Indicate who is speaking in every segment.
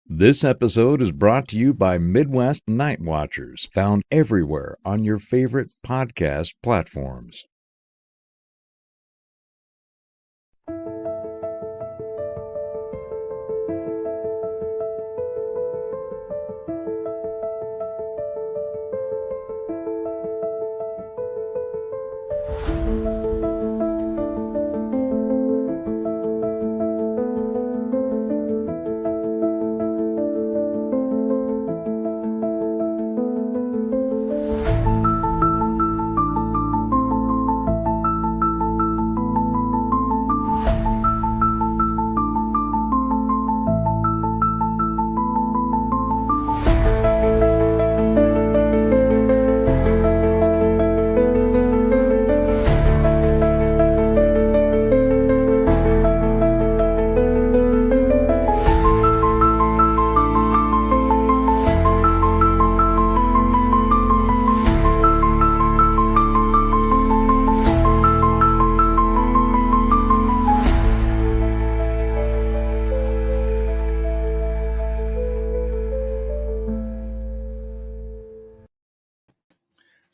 Speaker 1: This episode is brought to you by Midwest Night Watchers, found everywhere on your favorite podcast platforms.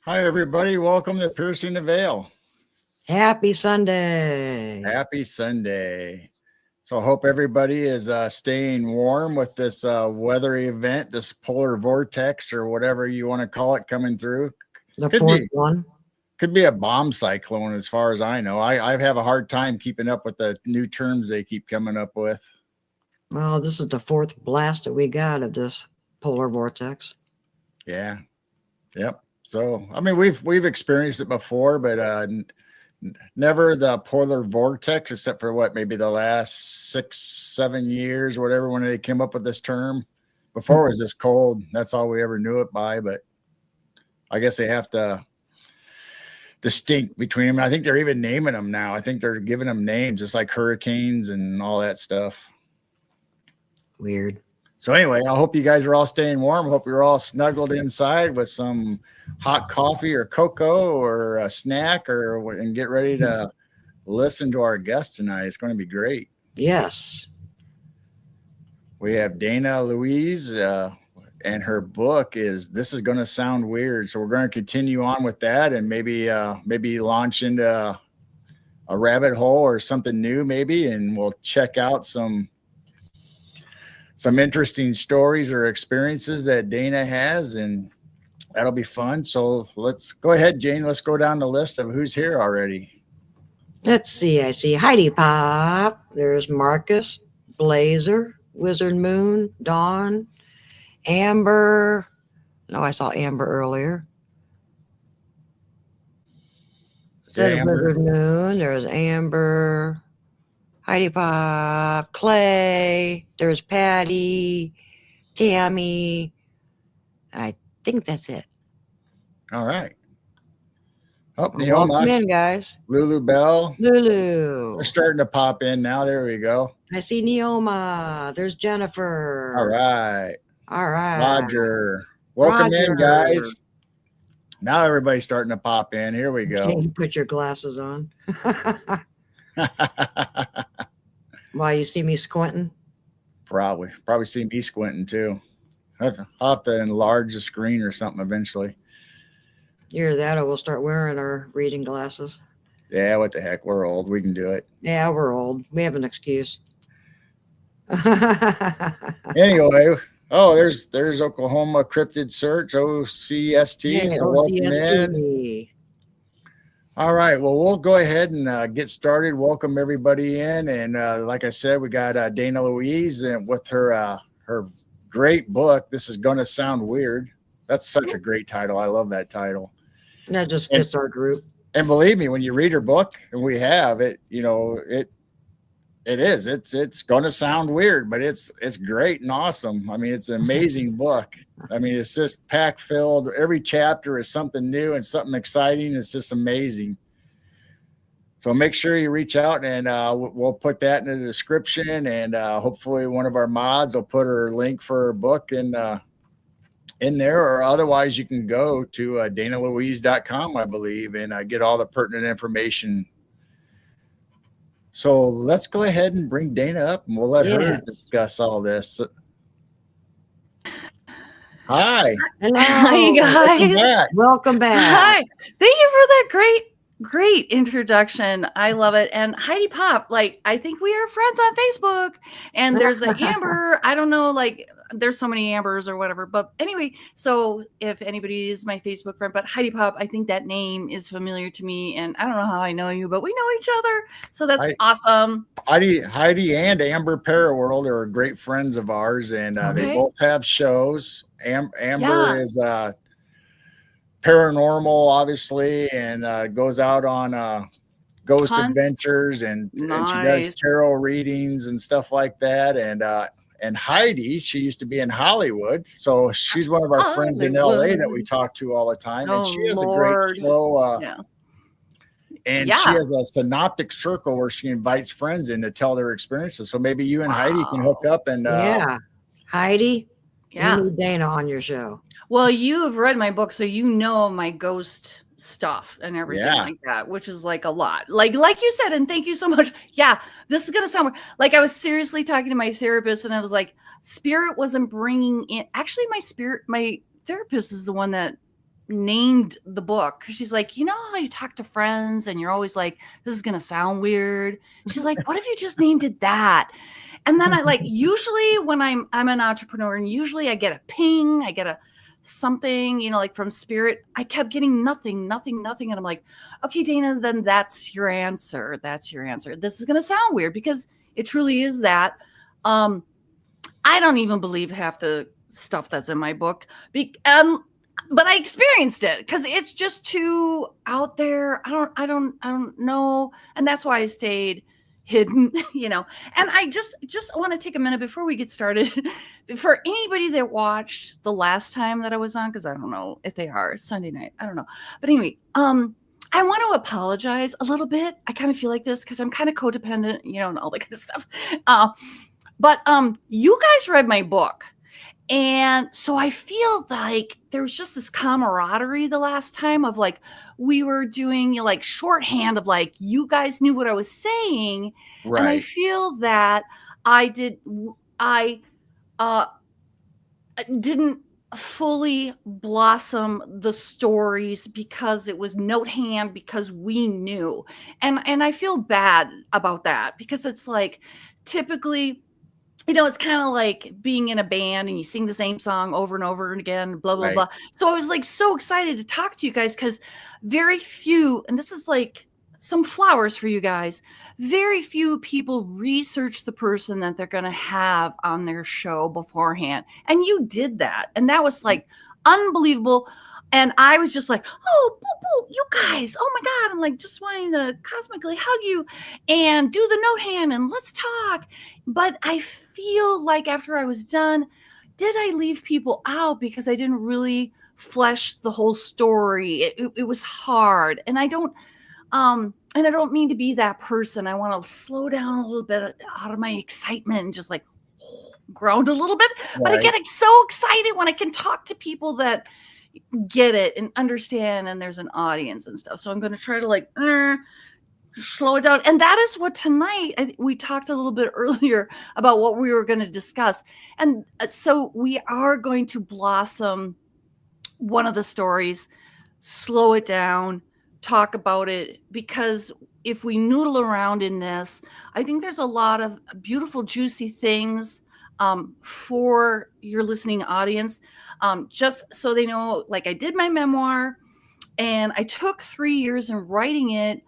Speaker 2: Hi, everybody. Welcome to Piercing the Veil.
Speaker 3: Happy Sunday.
Speaker 2: Happy Sunday. So I hope everybody is staying warm with this weather event, this polar vortex or whatever you want to call it coming through.
Speaker 3: The fourth one.
Speaker 2: Could be a bomb cyclone as far as I know. I have a hard time keeping up with the new terms they keep coming up with.
Speaker 3: Well, this is the fourth blast that we got of this polar vortex.
Speaker 2: Yeah. Yep. So, I mean, we've experienced it before, but never the polar vortex, except for what, maybe the last 6-7 years, whatever, when they came up with this term. Before it was just cold. That's all we ever knew it by. But I guess they have to distinct between them. I think they're even naming them now. I think they're giving them names, just like hurricanes and all that stuff.
Speaker 3: Weird.
Speaker 2: So anyway, I hope you guys are all staying warm. I hope you're all snuggled inside with some hot coffee or cocoa or a snack and get ready to listen to our guest tonight. It's going to be great.
Speaker 3: Yes.
Speaker 2: We have Dana Louise, and her book is This Is Going to Sound Weird. So we're going to continue on with that and maybe launch into a rabbit hole or something new maybe, and we'll check out some interesting stories or experiences that Dana has, and that'll be fun. So let's go ahead, Jane. Let's go down the list of who's here already.
Speaker 3: Let's see. I see Heidi Pop. There's Marcus, Blazer, Wizard Moon, Dawn, Amber. No, I saw Amber earlier. There's Wizard Moon. There's Amber. Heidi Pop, Clay, there's Patty, Tammy. I think that's it.
Speaker 2: All right. Oh,
Speaker 3: welcome in, guys.
Speaker 2: Lulu Bell.
Speaker 3: Lulu.
Speaker 2: They're starting to pop in now. There we go.
Speaker 3: I see Neoma. There's Jennifer.
Speaker 2: All right.
Speaker 3: All right.
Speaker 2: Roger. Welcome in, guys. Now everybody's starting to pop in. Here we go.
Speaker 3: Can you put your glasses on? Why, you see me squinting?
Speaker 2: Probably see me squinting too. I'll have to enlarge the screen or something eventually.
Speaker 3: Either that or we'll start wearing our reading glasses.
Speaker 2: Yeah, what the heck? We're old. We can do it.
Speaker 3: Yeah, we're old. We have an excuse.
Speaker 2: Anyway, there's Oklahoma Cryptid Search, OCST.
Speaker 3: Yeah,
Speaker 2: so welcome
Speaker 3: OCST.
Speaker 2: in. All right. Well, we'll go ahead and get started. Welcome everybody in. And like I said, we got Dana Louise and with her great book. This Is Gonna Sound Weird. That's such a great title. I love that title.
Speaker 3: That just fits our group.
Speaker 2: And believe me, when you read her book, and we have it, it's going to sound weird, but it's great and awesome. I mean, it's an amazing book. I mean, it's just pack filled. Every chapter is something new and something exciting. It's just amazing. So make sure you reach out, and we'll put that in the description, and hopefully one of our mods will put her link for her book in there, or otherwise you can go to danalouise.com, I believe, and get all the pertinent information. So let's go ahead and bring Dana up, and we'll let her discuss all this. Hi.
Speaker 3: Hello.
Speaker 4: Hi,
Speaker 2: Welcome
Speaker 4: guys.
Speaker 2: back.
Speaker 3: Welcome back.
Speaker 4: Hi. Thank you for that great introduction. I love it. And Heidi Pop, like, I think we are friends on Facebook. And there's the Amber. I don't know, like, there's so many Ambers or whatever. But anyway, so if anybody is my Facebook friend, but Heidi Pop, I think that name is familiar to me. And I don't know how I know you, but we know each other. So that's awesome.
Speaker 2: Heidi and Amber Paraworld are great friends of ours, and they both have shows. Amber is paranormal, obviously, and goes out on ghost adventures, and she does tarot readings and stuff like that. And Heidi, she used to be in Hollywood, so she's one of our friends in LA that we talk to all the time, and she has a great show. And she has a synoptic circle where she invites friends in to tell their experiences. So maybe you and Heidi can hook up and
Speaker 3: Heidi, you need Dana on your show.
Speaker 4: Well, you have read my book, so you know my ghost stuff and everything like that, which is like a lot. Like you said, and thank you so much. Yeah, this is gonna sound weird. Like I was seriously talking to my therapist, and I was like, spirit wasn't bringing in. Actually, my therapist is the one that named the book. She's like, you know how you talk to friends and you're always like, this is gonna sound weird. She's like, what if you just named it that? And then I usually when I'm an entrepreneur, and usually I get a ping, I get a something, like from spirit. I kept getting nothing. And I'm like, okay, Dana, then that's your answer. This is going to sound weird because it truly is that. I don't even believe half the stuff that's in my book. But I experienced it because it's just too out there. I don't know. And that's why I stayed hidden, and I just want to take a minute before we get started for anybody that watched the last time that I was on, because I don't know if they are. It's Sunday night, I don't know, but anyway, I want to apologize a little bit. I kind of feel like this because I'm kind of codependent, and all that kind of stuff. But you guys read my book, and so I feel like there was just this camaraderie the last time of like, we were doing like shorthand of like, you guys knew what I was saying. Right. And I feel that I didn't fully blossom the stories because it was note hand, because we knew. And I feel bad about that because it's like, typically, it's kind of like being in a band and you sing the same song over and over again, blah, blah, blah. So I was like so excited to talk to you guys because very few, and this is like some flowers for you guys, very few people research the person that they're going to have on their show beforehand. And you did that. And that was like unbelievable. And I was just like, oh, boo, boo, you guys, oh my God. I'm like, just wanting to cosmically hug you and do the note hand and let's talk. But I feel like after I was done, did I leave people out because I didn't really flesh the whole story? It was hard. And I don't mean to be that person. I want to slow down a little bit out of my excitement and just like ground a little bit. Right. But I get so excited when I can talk to people that get it and understand, and there's an audience and stuff. So I'm going to try to like slow it down. And that is what tonight, we talked a little bit earlier about what we were going to discuss. And so we are going to blossom one of the stories, slow it down, talk about it, because if we noodle around in this, I think there's a lot of beautiful, juicy things for your listening audience. Just so they know, like I did my memoir and I took 3 years in writing it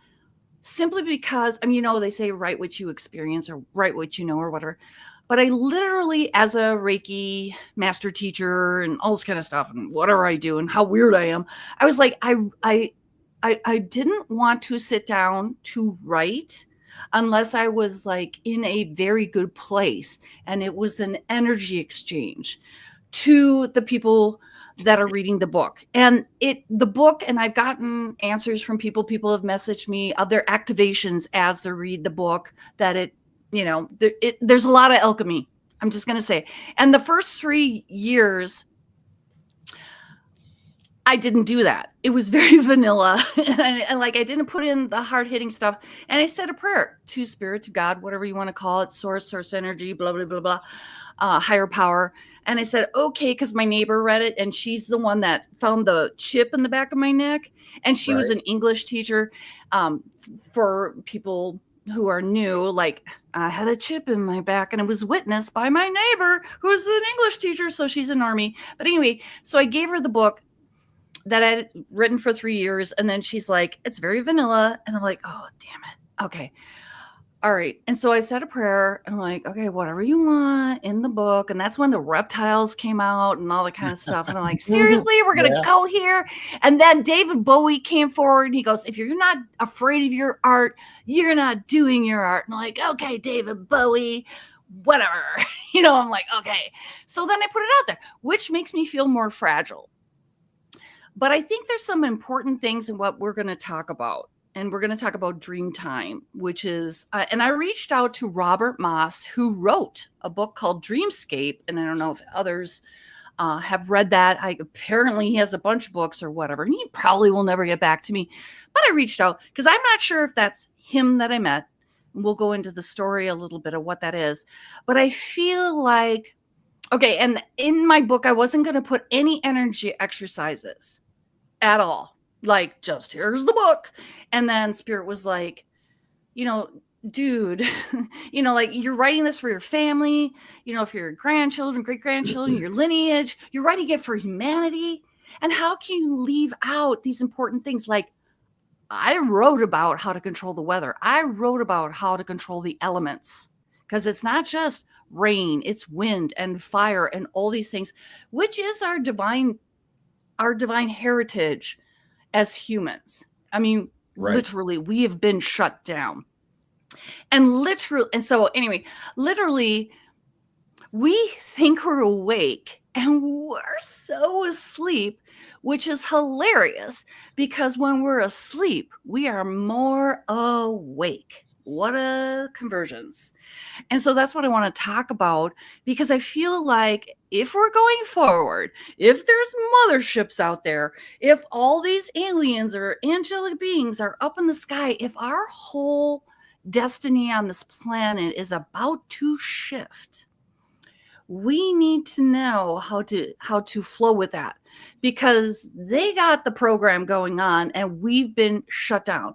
Speaker 4: simply because, they say write what you experience or write what you know or whatever. But I literally, as a Reiki master teacher and all this kind of stuff and whatever I do and how weird I am, I was like, I didn't want to sit down to write unless I was like in a very good place. And it was an energy exchange to the people that are reading the book. And the book, and I've gotten answers from people have messaged me of their activations as they read the book, that there's a lot of alchemy. I'm just going to say. And the first 3 years, I didn't do that. It was very vanilla. And like, I didn't put in the hard hitting stuff. And I said a prayer to spirit, to God, whatever you want to call it, source energy, blah, blah, blah, blah, higher power. And I said, okay, because my neighbor read it. And she's the one that found the chip in the back of my neck. And she was an English teacher. For people who are new, like, I had a chip in my back and it was witnessed by my neighbor who's an English teacher. So she's an army. But anyway, so I gave her the book that I had written for 3 years. And then she's like, it's very vanilla. And I'm like, oh, damn it. Okay. All right. And so I said a prayer and I'm like, okay, whatever you want in the book. And that's when the reptiles came out and all that kind of stuff. And I'm like, seriously, we're going to go here. And then David Bowie came forward and he goes, if you're not afraid of your art, you're not doing your art. And I'm like, okay, David Bowie, whatever. I'm like, okay. So then I put it out there, which makes me feel more fragile. But I think there's some important things in what we're going to talk about. And we're going to talk about dream time, which is, and I reached out to Robert Moss, who wrote a book called Dreamscape. And I don't know if others have read that. Apparently he has a bunch of books or whatever, and he probably will never get back to me. But I reached out because I'm not sure if that's him that I met. We'll go into the story a little bit of what that is. But I feel like, okay, and in my book, I wasn't going to put any energy exercises at all. Like, just here's the book. And then Spirit was like, dude, like, you're writing this for your family, for your grandchildren, great grandchildren, your lineage, you're writing it for humanity. And how can you leave out these important things? Like, I wrote about how to control the weather. I wrote about how to control the elements, because it's not just rain, it's wind and fire and all these things, which is our divine heritage as humans. I mean, literally, we have been shut down. And so anyway, literally, we think we're awake and we're so asleep, which is hilarious because when we're asleep, we are more awake. What a convergence. And so that's what I want to talk about, because I feel like if we're going forward, if there's motherships out there, if all these aliens or angelic beings are up in the sky, if our whole destiny on this planet is about to shift, we need to know how to flow with that, because they got the program going on and we've been shut down.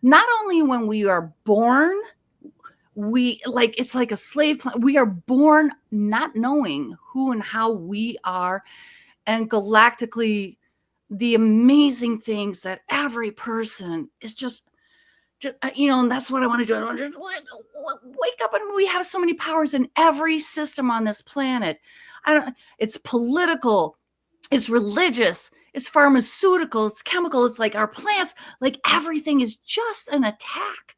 Speaker 4: Not only when we are born, it's like a slave plan. We are born not knowing who and how we are, and galactically, the amazing things that every person is just and that's what I want to do. I want to wake up, and we have so many powers in every system on this planet. It's political, it's religious, it's pharmaceutical, it's chemical, it's like our plants, like everything is just an attack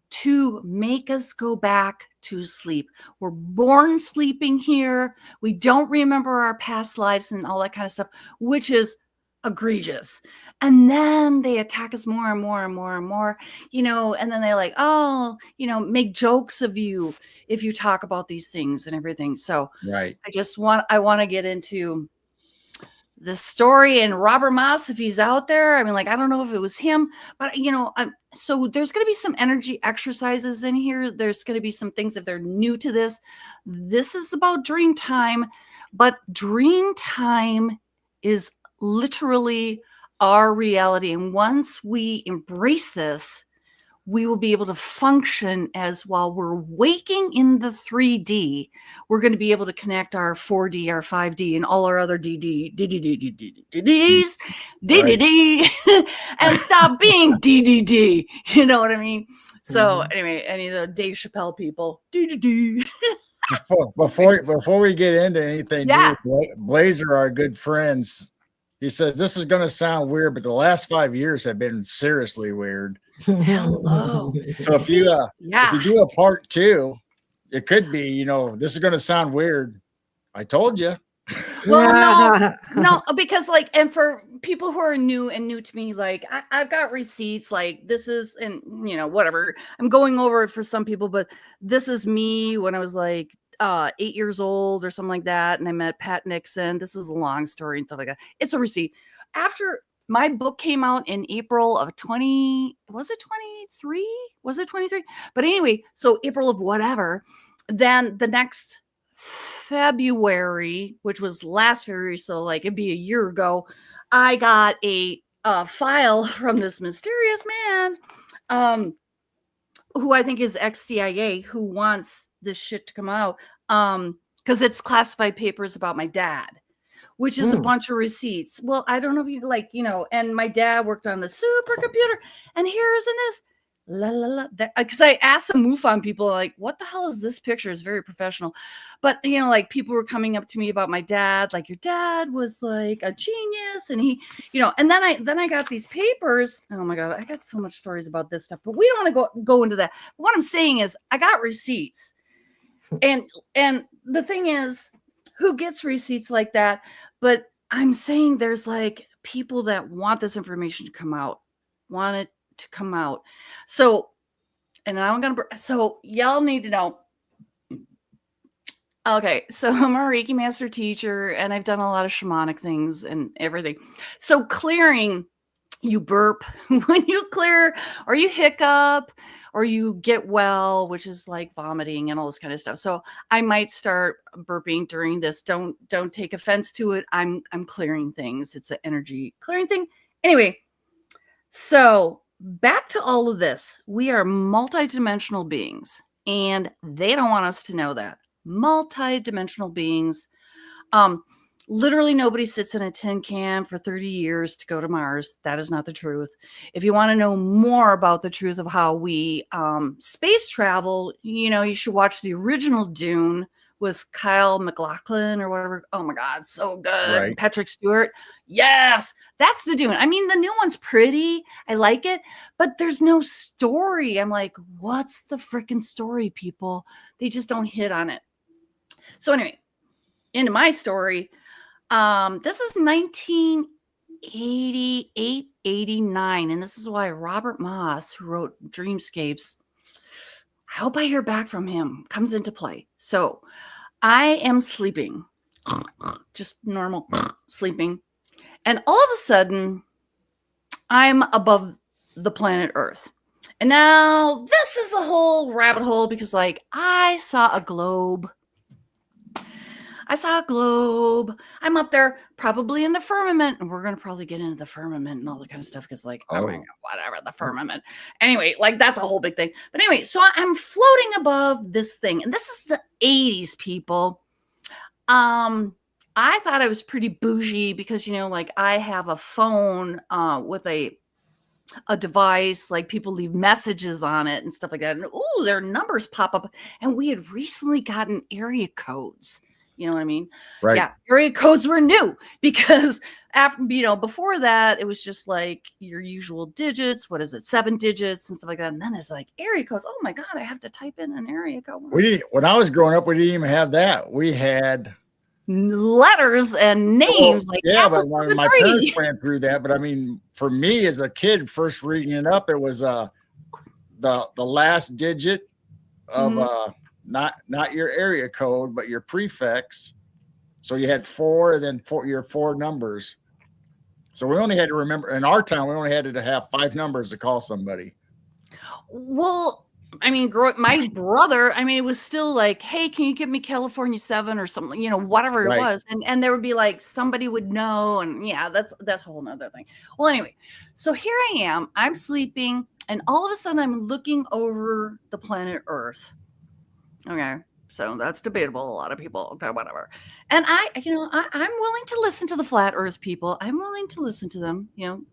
Speaker 4: to make us go back to sleep. We're born sleeping here. We don't remember our past lives and all that kind of stuff, which is egregious. And then they attack us more and more and more and more, and then they're like, oh, make jokes of you if you talk about these things and everything. So
Speaker 2: right.
Speaker 4: I want to get into the story and Robert Moss, if he's out there. I mean, like, I don't know if it was him, but so there's going to be some energy exercises in here. There's going to be some things if they're new to this. This is about dream time, but dream time is literally our reality. And once we embrace this, we will be able to function as while we're waking in the 3D, we're going to be able to connect our 4D, our 5D, and all our other DDs, and stop being DDD. You know what I mean? So anyway, any of the Dave Chappelle people, DDD.
Speaker 2: Before we get into anything new, Blazer, our good friends, he says this is going to sound weird, but the last 5 years have been seriously weird.
Speaker 4: Hello.
Speaker 2: So if you do a part 2, it could be, this is going to sound weird. I told you.
Speaker 4: Well, no, because and for people who are new to me, I've got receipts, this is, and whatever. I'm going over it for some people, but this is me when I was 8 years old or something like that. And I met Pat Nixon. This is a long story and stuff like that. It's a receipt. after my book came out in April of 20, was it 23? Was it 23? But anyway, so April of whatever. Then the next February, which was last February, so like it'd be a year ago, I got a file from this mysterious man, who I think is ex-CIA, who wants this shit to come out, because it's classified papers about my dad, which is a bunch of receipts. Well, I don't know if you like, and my dad worked on the supercomputer, and here isn't this la la la, because I asked some MUFON people, like, what the hell is this picture? It's very professional. But like people were coming up to me about my dad, like, your dad was like a genius, and he, and then I got these papers. Oh my god, I got so much stories about this stuff, but we don't want to go into that. What I'm saying is I got receipts. And the thing is, who gets receipts like that? But I'm saying there's like people that want this information to come out, want it to come out. So, and now so y'all need to know. Okay, so I'm a Reiki master teacher, and I've done a lot of shamanic things and everything. So clearing, you burp when you clear, or you hiccup, or you get well, which is like vomiting and all this kind of stuff. So I might start burping during this. Don't take offense to it. I'm clearing things. It's an energy clearing thing. Anyway, so back to all of this. We are multidimensional beings, and they don't want us to know that. Multidimensional beings. Literally nobody sits in a tin can for 30 years to go to Mars. That is not the truth. If you want to know more about the truth of how we space travel, you should watch the original Dune with Kyle MacLachlan or whatever. Oh my God, so good. Right. Patrick Stewart. Yes, that's the Dune. I mean, the new one's pretty. I like it, but there's no story. I'm like, what's the freaking story, people? They just don't hit on it. So anyway, into my story. This is 1988, 89. And this is why Robert Moss, who wrote Dreamscapes, I hope I hear back from him, comes into play. So I am sleeping, just normal sleeping. And all of a sudden, I'm above the planet Earth. And now this is a whole rabbit hole because, like, I saw a globe. I'm up there probably in the firmament, and we're going to probably get into the firmament and all that kind of stuff because, like, oh my God, whatever, the firmament. Anyway, like, that's a whole big thing. But anyway, so I'm floating above this thing, and this is the 80s, people. I thought I was pretty bougie because, like, I have a phone with a device, like people leave messages on it and stuff like that. And their numbers pop up, and we had recently gotten area codes. You know what I mean? Right. Yeah. Area codes were new because after, before that, it was just like your usual digits. What is it? 7 digits and stuff like that. And then it's like area codes. Oh my God, I have to type in an area code.
Speaker 2: When I was growing up, we didn't even have that. We had
Speaker 4: letters and names.
Speaker 2: But my parents ran through that. But I mean, for me as a kid, first reading it up, it was the last digit of not your area code, but your prefix. So you had 4, and then your 4 numbers. So we only had to remember, in our town, we only had to have 5 numbers to call somebody.
Speaker 4: Well, I mean, my brother, I mean, it was still like, hey, can you give me California 7 or something, whatever it was. And there would be like, somebody would know. And yeah, that's a whole nother thing. Well, anyway, so here I am, I'm sleeping, and all of a sudden I'm looking over the planet Earth. Okay, so that's debatable. A lot of people, okay, whatever. And I'm willing to listen to the flat Earth people. I'm willing to listen to them,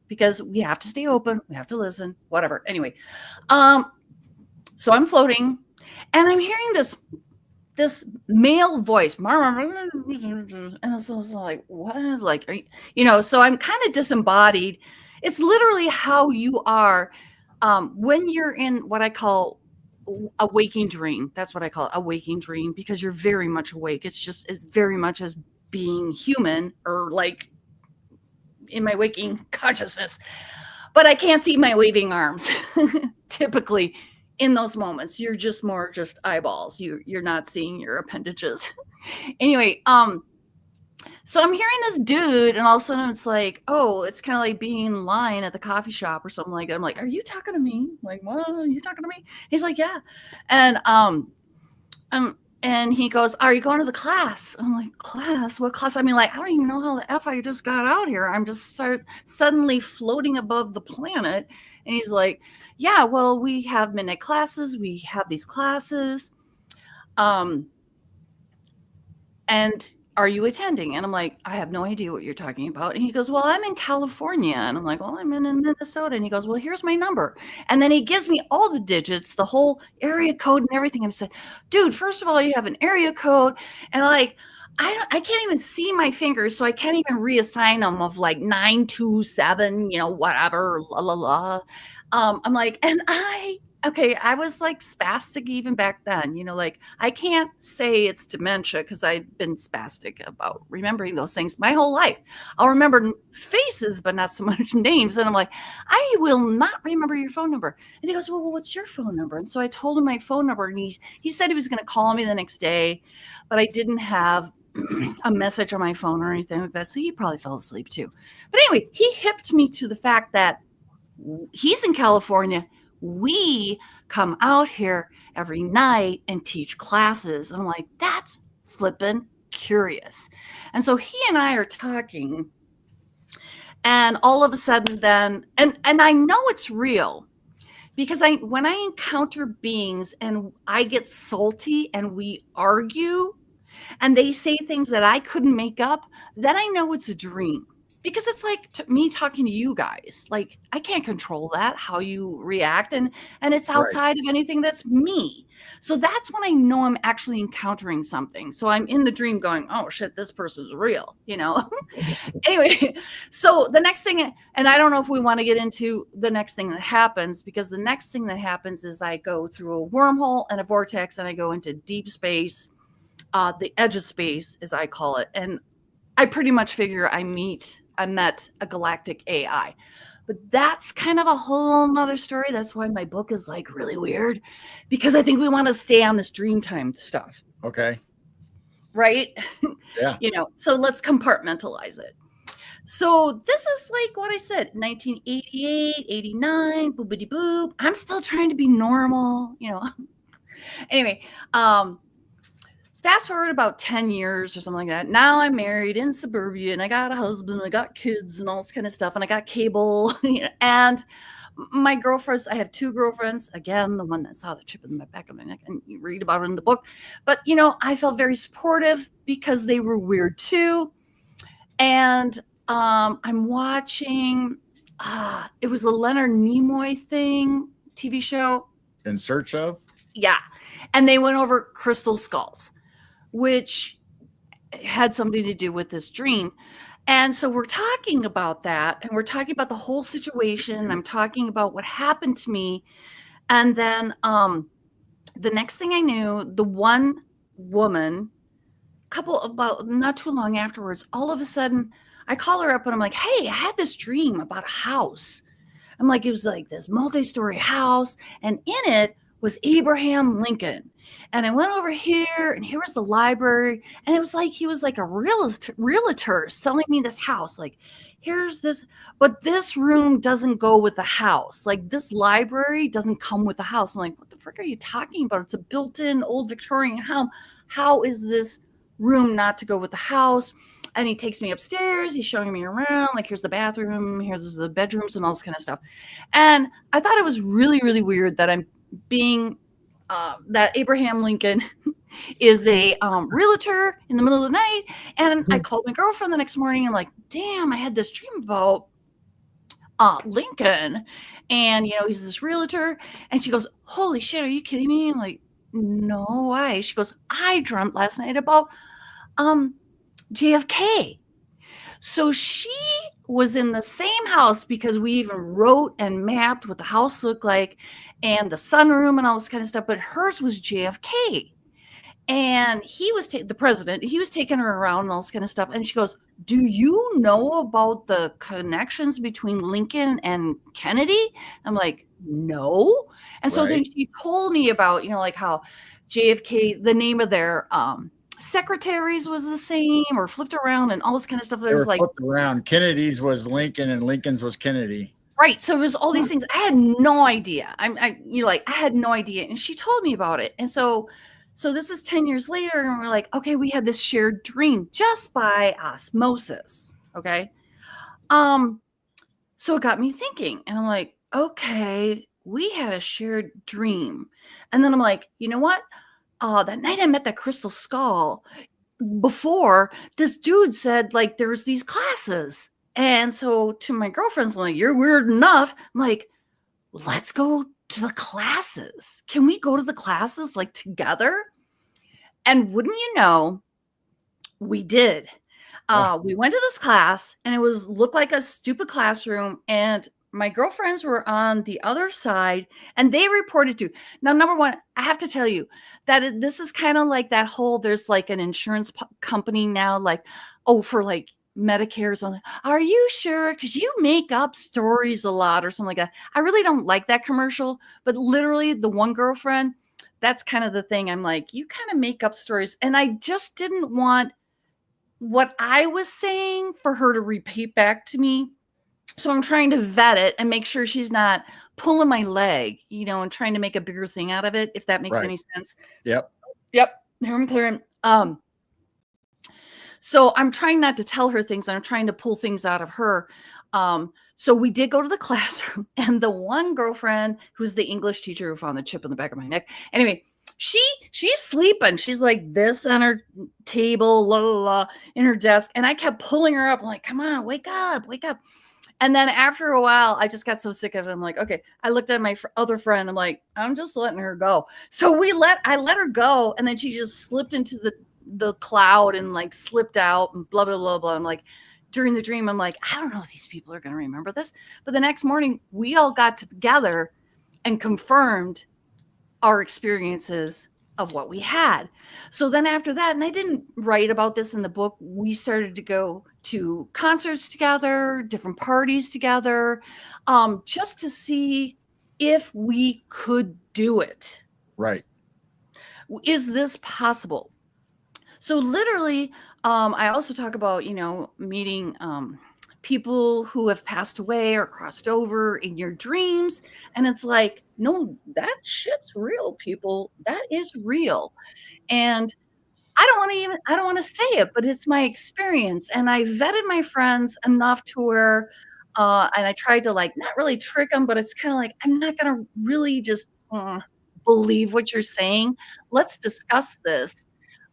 Speaker 4: because we have to stay open. We have to listen, whatever. Anyway, so I'm floating, and I'm hearing this male voice, and I was like, what? Like, so I'm kind of disembodied. It's literally how you are when you're in what I call a waking dream. That's what I call it, a waking dream, because you're very much awake. It's very much as being human, or like in my waking consciousness, but I can't see my waving arms. Typically in those moments, you're just more eyeballs. You're not seeing your appendages. Anyway, So I'm hearing this dude, and all of a sudden it's like, oh, it's kind of like being in line at the coffee shop or something like that. I'm like, are you talking to me? I'm like, what? Are you talking to me? He's like, yeah. And and he goes, are you going to the class? I'm like, class? What class? I mean, like, I don't even know how the F I just got out here. I'm just suddenly floating above the planet. And he's like, yeah, well, we have midnight classes. We have these classes. And are you attending? And I'm like, I have no idea what you're talking about. And he goes, well, I'm in California. And I'm like, well, I'm in Minnesota. And he goes, well, here's my number. And then he gives me all the digits, the whole area code and everything. And I said, dude, first of all, you have an area code. And like, I can't even see my fingers, so I can't even reassign them of like 927, whatever, la la la. I'm like, okay, I was like spastic even back then, like I can't say it's dementia because I've been spastic about remembering those things my whole life. I'll remember faces, but not so much names. And I'm like, I will not remember your phone number. And he goes, well, what's your phone number? And so I told him my phone number, and he said he was going to call me the next day, but I didn't have a message on my phone or anything like that. So he probably fell asleep too. But anyway, he hipped me to the fact that he's in California. We come out here every night and teach classes. And I'm like, that's flippin' curious. And so he and I are talking, and all of a sudden then, and I know it's real because when I encounter beings and I get salty and we argue and they say things that I couldn't make up, then I know it's a dream. Because it's like me talking to you guys. Like, I can't control that, how you react, and it's outside of anything that's me. So that's when I know I'm actually encountering something. So I'm in the dream going, oh shit, this person's real, Anyway, so the next thing, and I don't know if we want to get into the next thing that happens, because the next thing that happens is I go through a wormhole and a vortex, and I go into deep space, the edge of space, as I call it. And I pretty much figure I met a galactic AI. But that's kind of a whole nother story. That's why my book is like really weird, because I think we want to stay on this dreamtime stuff.
Speaker 2: Okay.
Speaker 4: Right?
Speaker 2: Yeah.
Speaker 4: So let's compartmentalize it. So this is like what I said, 1988, 89, boobity boop. I'm still trying to be normal, Anyway, fast forward about 10 years or something like that. Now I'm married in suburbia, and I got a husband, I got kids and all this kind of stuff, and I got cable, and my girlfriends, I have 2 girlfriends. Again, the one that saw the chip in the back of my neck, and you read about it in the book. But, I felt very supportive because they were weird too. And I'm watching, it was a Leonard Nimoy thing, TV show.
Speaker 2: In Search of?
Speaker 4: Yeah. And they went over crystal skulls, which had something to do with this dream. And so we're talking about that, and we're talking about the whole situation. I'm talking about what happened to me. And then the next thing I knew, the one woman, about not too long afterwards, all of a sudden I call her up and I'm like, hey, I had this dream about a house. I'm like, it was like this multi-story house, and in it was Abraham Lincoln. And I went over here, and here was the library, and it was like he was like a realtor selling me this house. Like, here's this, but this room doesn't go with the house. Like, this library doesn't come with the house. I'm like, what the frick are you talking about? It's a built-in old Victorian home. How is this room not to go with the house? And he takes me upstairs. He's showing me around. Like, here's the bathroom, here's the bedrooms, and all this kind of stuff. And I thought it was really, really weird that I'm being that Abraham Lincoln is a realtor in the middle of the night. And I called my girlfriend the next morning. I'm like, damn, I had this dream about Lincoln, and he's this realtor. And she goes, holy shit, are you kidding me? I'm like, no, why? She goes, I dreamt last night about JFK. So she was in the same house, because we even wrote and mapped what the house looked like and the sunroom and all this kind of stuff. But hers was JFK. And he was the president. He was taking her around and all this kind of stuff. And she goes, do you know about the connections between Lincoln and Kennedy? I'm like, no. And so then she told me about, like how JFK, the name of their secretaries was the same or flipped around and all this kind of stuff.
Speaker 2: They
Speaker 4: There's
Speaker 2: were
Speaker 4: like,
Speaker 2: flipped around. Kennedy's was Lincoln and Lincoln's was Kennedy.
Speaker 4: right. So it was all these things. I had no idea. I had no idea. And she told me about it. And so this is 10 years later. And we're like, okay, we had this shared dream just by osmosis. Okay. So it got me thinking, and I'm like, okay, we had a shared dream. And then I'm like, you know what? That night I met that crystal skull, before, this dude said, like, there's these classes. And so to my girlfriends, I'm like, you're weird enough. I'm like, let's go to the classes. Can we go to the classes like together? And wouldn't you know, we did. We went to this class, and it looked like a stupid classroom, and my girlfriends were on the other side, and they reported to. Now, number one, I have to tell you that this is kind of like that whole, there's like an insurance company now, like, oh, for like Medicare or something. Are you sure? Because you make up stories a lot or something like that. I really don't like that commercial, but literally the one girlfriend, that's kind of the thing. I'm like, you kind of make up stories. And I just didn't want what I was saying for her to repeat back to me. So I'm trying to vet it and make sure she's not pulling my leg, and trying to make a bigger thing out of it, if that makes any sense.
Speaker 2: Yep.
Speaker 4: Here I'm clearing. So I'm trying not to tell her things, and I'm trying to pull things out of her. So we did go to the classroom, and the one girlfriend who's the English teacher who found the chip in the back of my neck. Anyway, she's sleeping. She's like this on her table, la la la, in her desk. And I kept pulling her up. I'm like, come on, wake up. And then after a while, I just got so sick of it. I'm like, okay. I looked at my other friend. I'm like, I'm just letting her go. So I let her go. And then she just slipped into the cloud and like slipped out and blah, blah, blah, blah. I'm like, during the dream, I'm like, I don't know if these people are going to remember this. But the next morning, we all got together and confirmed our experiences of what we had. So then after that, and I didn't write about this in the book, we started to go to concerts together, different parties together, just to see if we could do it.
Speaker 2: Right.
Speaker 4: Is this possible? So literally, I also talk about, meeting people who have passed away or crossed over in your dreams. And it's like, no, that shit's real, people. That is real. And I don't want to say it, but it's my experience. And I vetted my friends enough to where, and I tried to like, not really trick them, but it's kind of like, I'm not going to really just believe what you're saying. Let's discuss this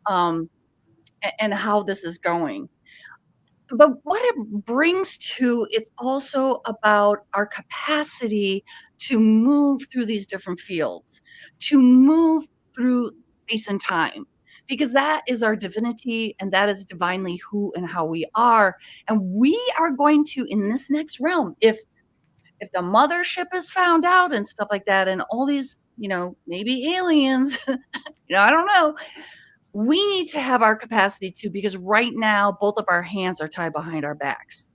Speaker 4: and how this is going. But what it brings to, it's also about our capacity to move through these different fields, to move through space and time, because that is our divinity, and that is divinely who and how we are. And we are going to, in this next realm, if the mothership is found out and stuff like that, and all these, maybe aliens, I don't know. We need to have our capacity too, because right now, both of our hands are tied behind our backs.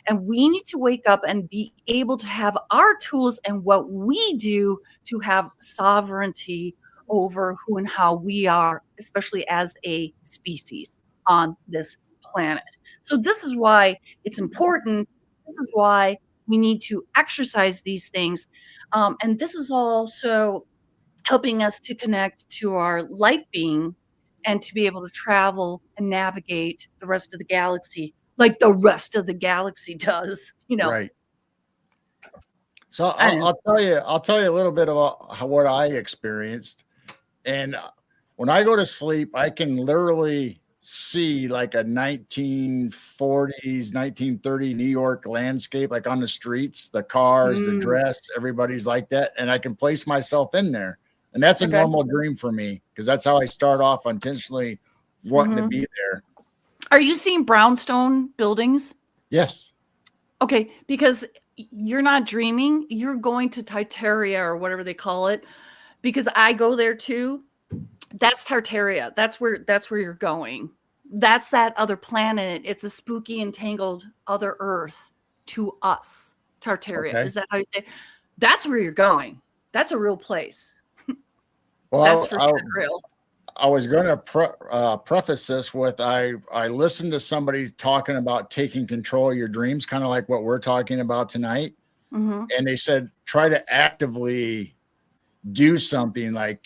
Speaker 4: And we need to wake up and be able to have our tools and what we do to have sovereignty over who and how we are, especially as a species on this planet. So this is why it's important. This is why we need to exercise these things. And this is also helping us to connect to our light being and to be able to travel and navigate the rest of the galaxy like the rest of the galaxy does,
Speaker 2: Right. So I'll tell you a little bit about what I experienced. And when I go to sleep, I can literally see like a 1940s, 1930 New York landscape, like on the streets, the cars, the dress, everybody's like that. And I can place myself in there. And that's a normal dream for me, because that's how I start off intentionally wanting to be there.
Speaker 4: Are you seeing brownstone buildings?
Speaker 2: Yes.
Speaker 4: Okay, because you're not dreaming. You're going to Tartaria or whatever they call it, because I go there too. That's Tartaria. That's where you're going. That's that other planet. It's a spooky, entangled other Earth to us. Tartaria.
Speaker 2: Okay.
Speaker 4: Is that how you say? That's where you're going. That's a real place.
Speaker 2: Well,
Speaker 4: that's for sure real.
Speaker 2: I was going to preface this with I listened to somebody talking about taking control of your dreams, kind of like what we're talking about tonight.
Speaker 4: Mm-hmm.
Speaker 2: And they said, try to actively do something like,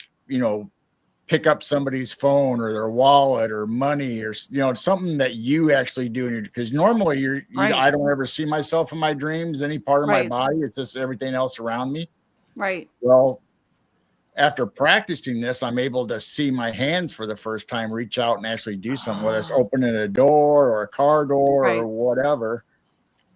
Speaker 2: pick up somebody's phone or their wallet or money or, something that you actually do. Because normally
Speaker 4: Right.
Speaker 2: I don't ever see myself in my dreams, any part of my
Speaker 4: Right.
Speaker 2: body. It's just everything else around me.
Speaker 4: Right.
Speaker 2: Well, after practicing this, I'm able to see my hands for the first time, reach out and actually do something, whether it's opening a door or a car door
Speaker 4: Right.
Speaker 2: or whatever.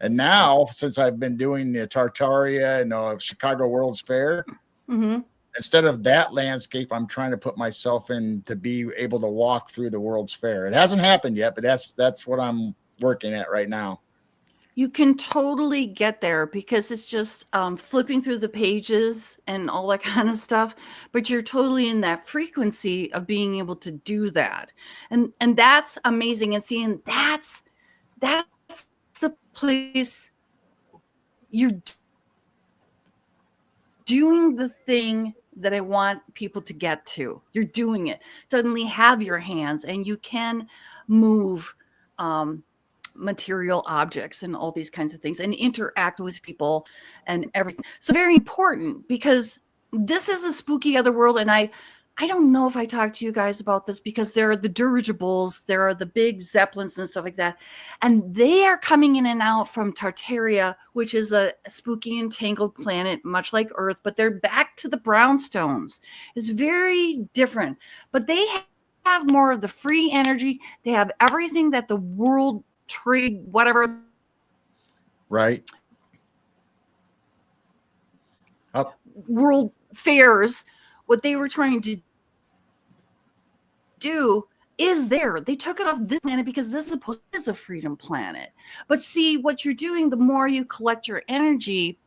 Speaker 2: And now, since I've been doing the Tartaria and Chicago World's Fair,
Speaker 4: Mm-hmm.
Speaker 2: instead of that landscape, I'm trying to put myself in to be able to walk through the World's Fair. It hasn't happened yet, but that's what I'm working at right now.
Speaker 4: You can totally get there because it's just flipping through the pages and all that kind of stuff. But you're totally in that frequency of being able to do that, and that's amazing. And seeing that's the place you're doing the thing that I want people to get to. You're doing it. Suddenly have your hands and you can move material objects and all these kinds of things and interact with people and everything. So very important because this is a spooky other world. And I don't know if I talked to you guys about this because there are the dirigibles, there are the big zeppelins and stuff like that. And they are coming in and out from Tartaria, which is a spooky and tangled planet, much like Earth, but they're back to the brownstones. It's very different, but they have more of the free energy. They have everything that the world trade, whatever.
Speaker 2: Right.
Speaker 4: World fairs, what they were trying to do is there. They took it off this planet because this is a freedom planet. But see, what you're doing, the more you collect your energy,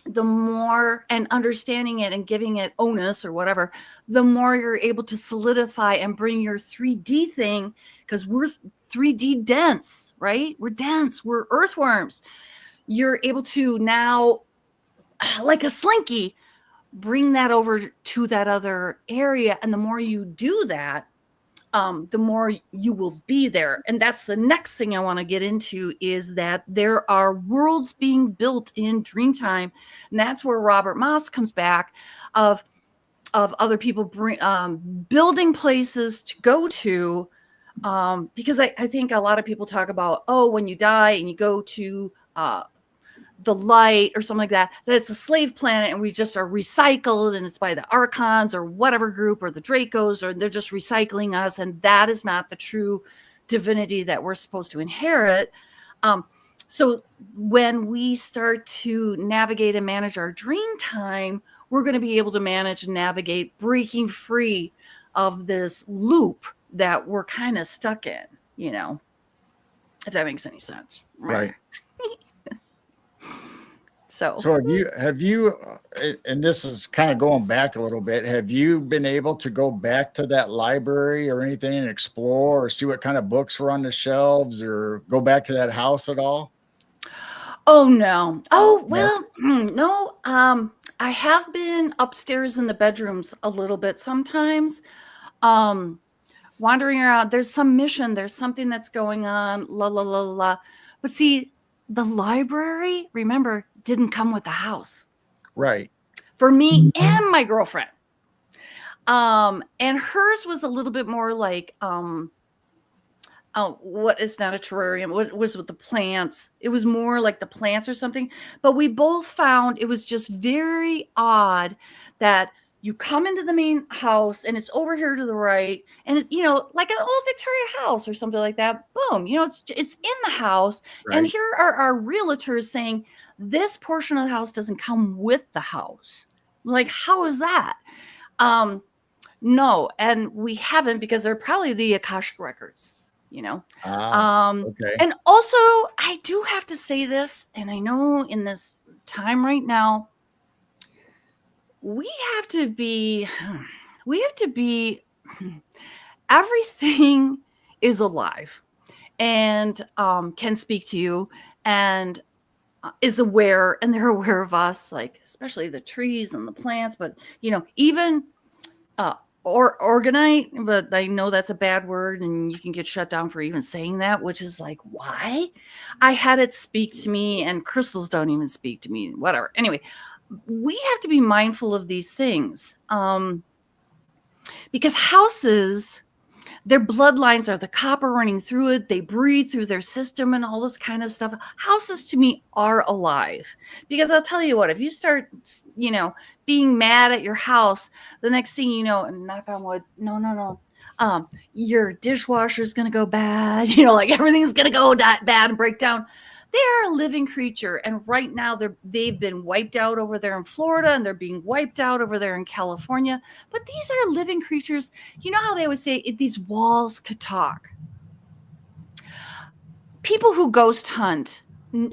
Speaker 4: the more, and understanding it and giving it onus or whatever, the more you're able to solidify and bring your 3D thing, because we're 3D dense, right? We're dense. We're earthworms. You're able to now, like a slinky, bring that over to that other area. And the more you do that, the more you will be there. And that's the next thing I want to get into, is that there are worlds being built in Dreamtime. And that's where Robert Moss comes back of other people building places to go to. Because I think a lot of people talk about, when you die and you go to the light or something like that it's a slave planet and we just are recycled and it's by the Archons or whatever group or the Dracos, or they're just recycling us. And that is not the true divinity that we're supposed to inherit. So when we start to navigate and manage our dream time, we're going to be able to manage and navigate breaking free of this loop that we're kind of stuck in, if that makes any sense.
Speaker 2: Right.
Speaker 4: So
Speaker 2: have you, and this is kind of going back a little bit, have you been able to go back to that library or anything and explore or see what kind of books were on the shelves or go back to that house at all?
Speaker 4: Oh, no. Oh, well, no. I have been upstairs in the bedrooms a little bit sometimes, wandering around. There's some mission. There's something that's going on, la, la, la, la. But see, the library, remember, didn't come with the house.
Speaker 2: Right.
Speaker 4: For me and my girlfriend. And hers was a little bit more like, what is not a terrarium? What was with the plants? It was more like the plants or something. But we both found it was just very odd that you come into the main house and it's over here to the right, and it's like an old Victoria house or something like that. Boom, it's in the house, right. And here are our realtors saying this portion of the house doesn't come with the house. Like, how is that? No, and we haven't, because they're probably the Akashic records. Okay. And also, I do have to say this, and I know in this time right now, we have to be, everything is alive and can speak to you and is aware, and they're aware of us, like especially the trees and the plants, but even or organite, but I know that's a bad word and you can get shut down for even saying that, which is like, why? I had it speak to me, and crystals don't even speak to me, whatever. Anyway, we have to be mindful of these things, because houses, their bloodlines are the copper running through it. They breathe through their system and all this kind of stuff. Houses to me are alive, because I'll tell you what, if you start, being mad at your house, the next thing you know, and knock on wood, no, your dishwasher's going to go bad, like everything's going to go bad and break down. They are a living creature, and right now they've been wiped out over there in Florida, and they're being wiped out over there in California. But these are living creatures. You know how they always say these walls could talk. People who ghost hunt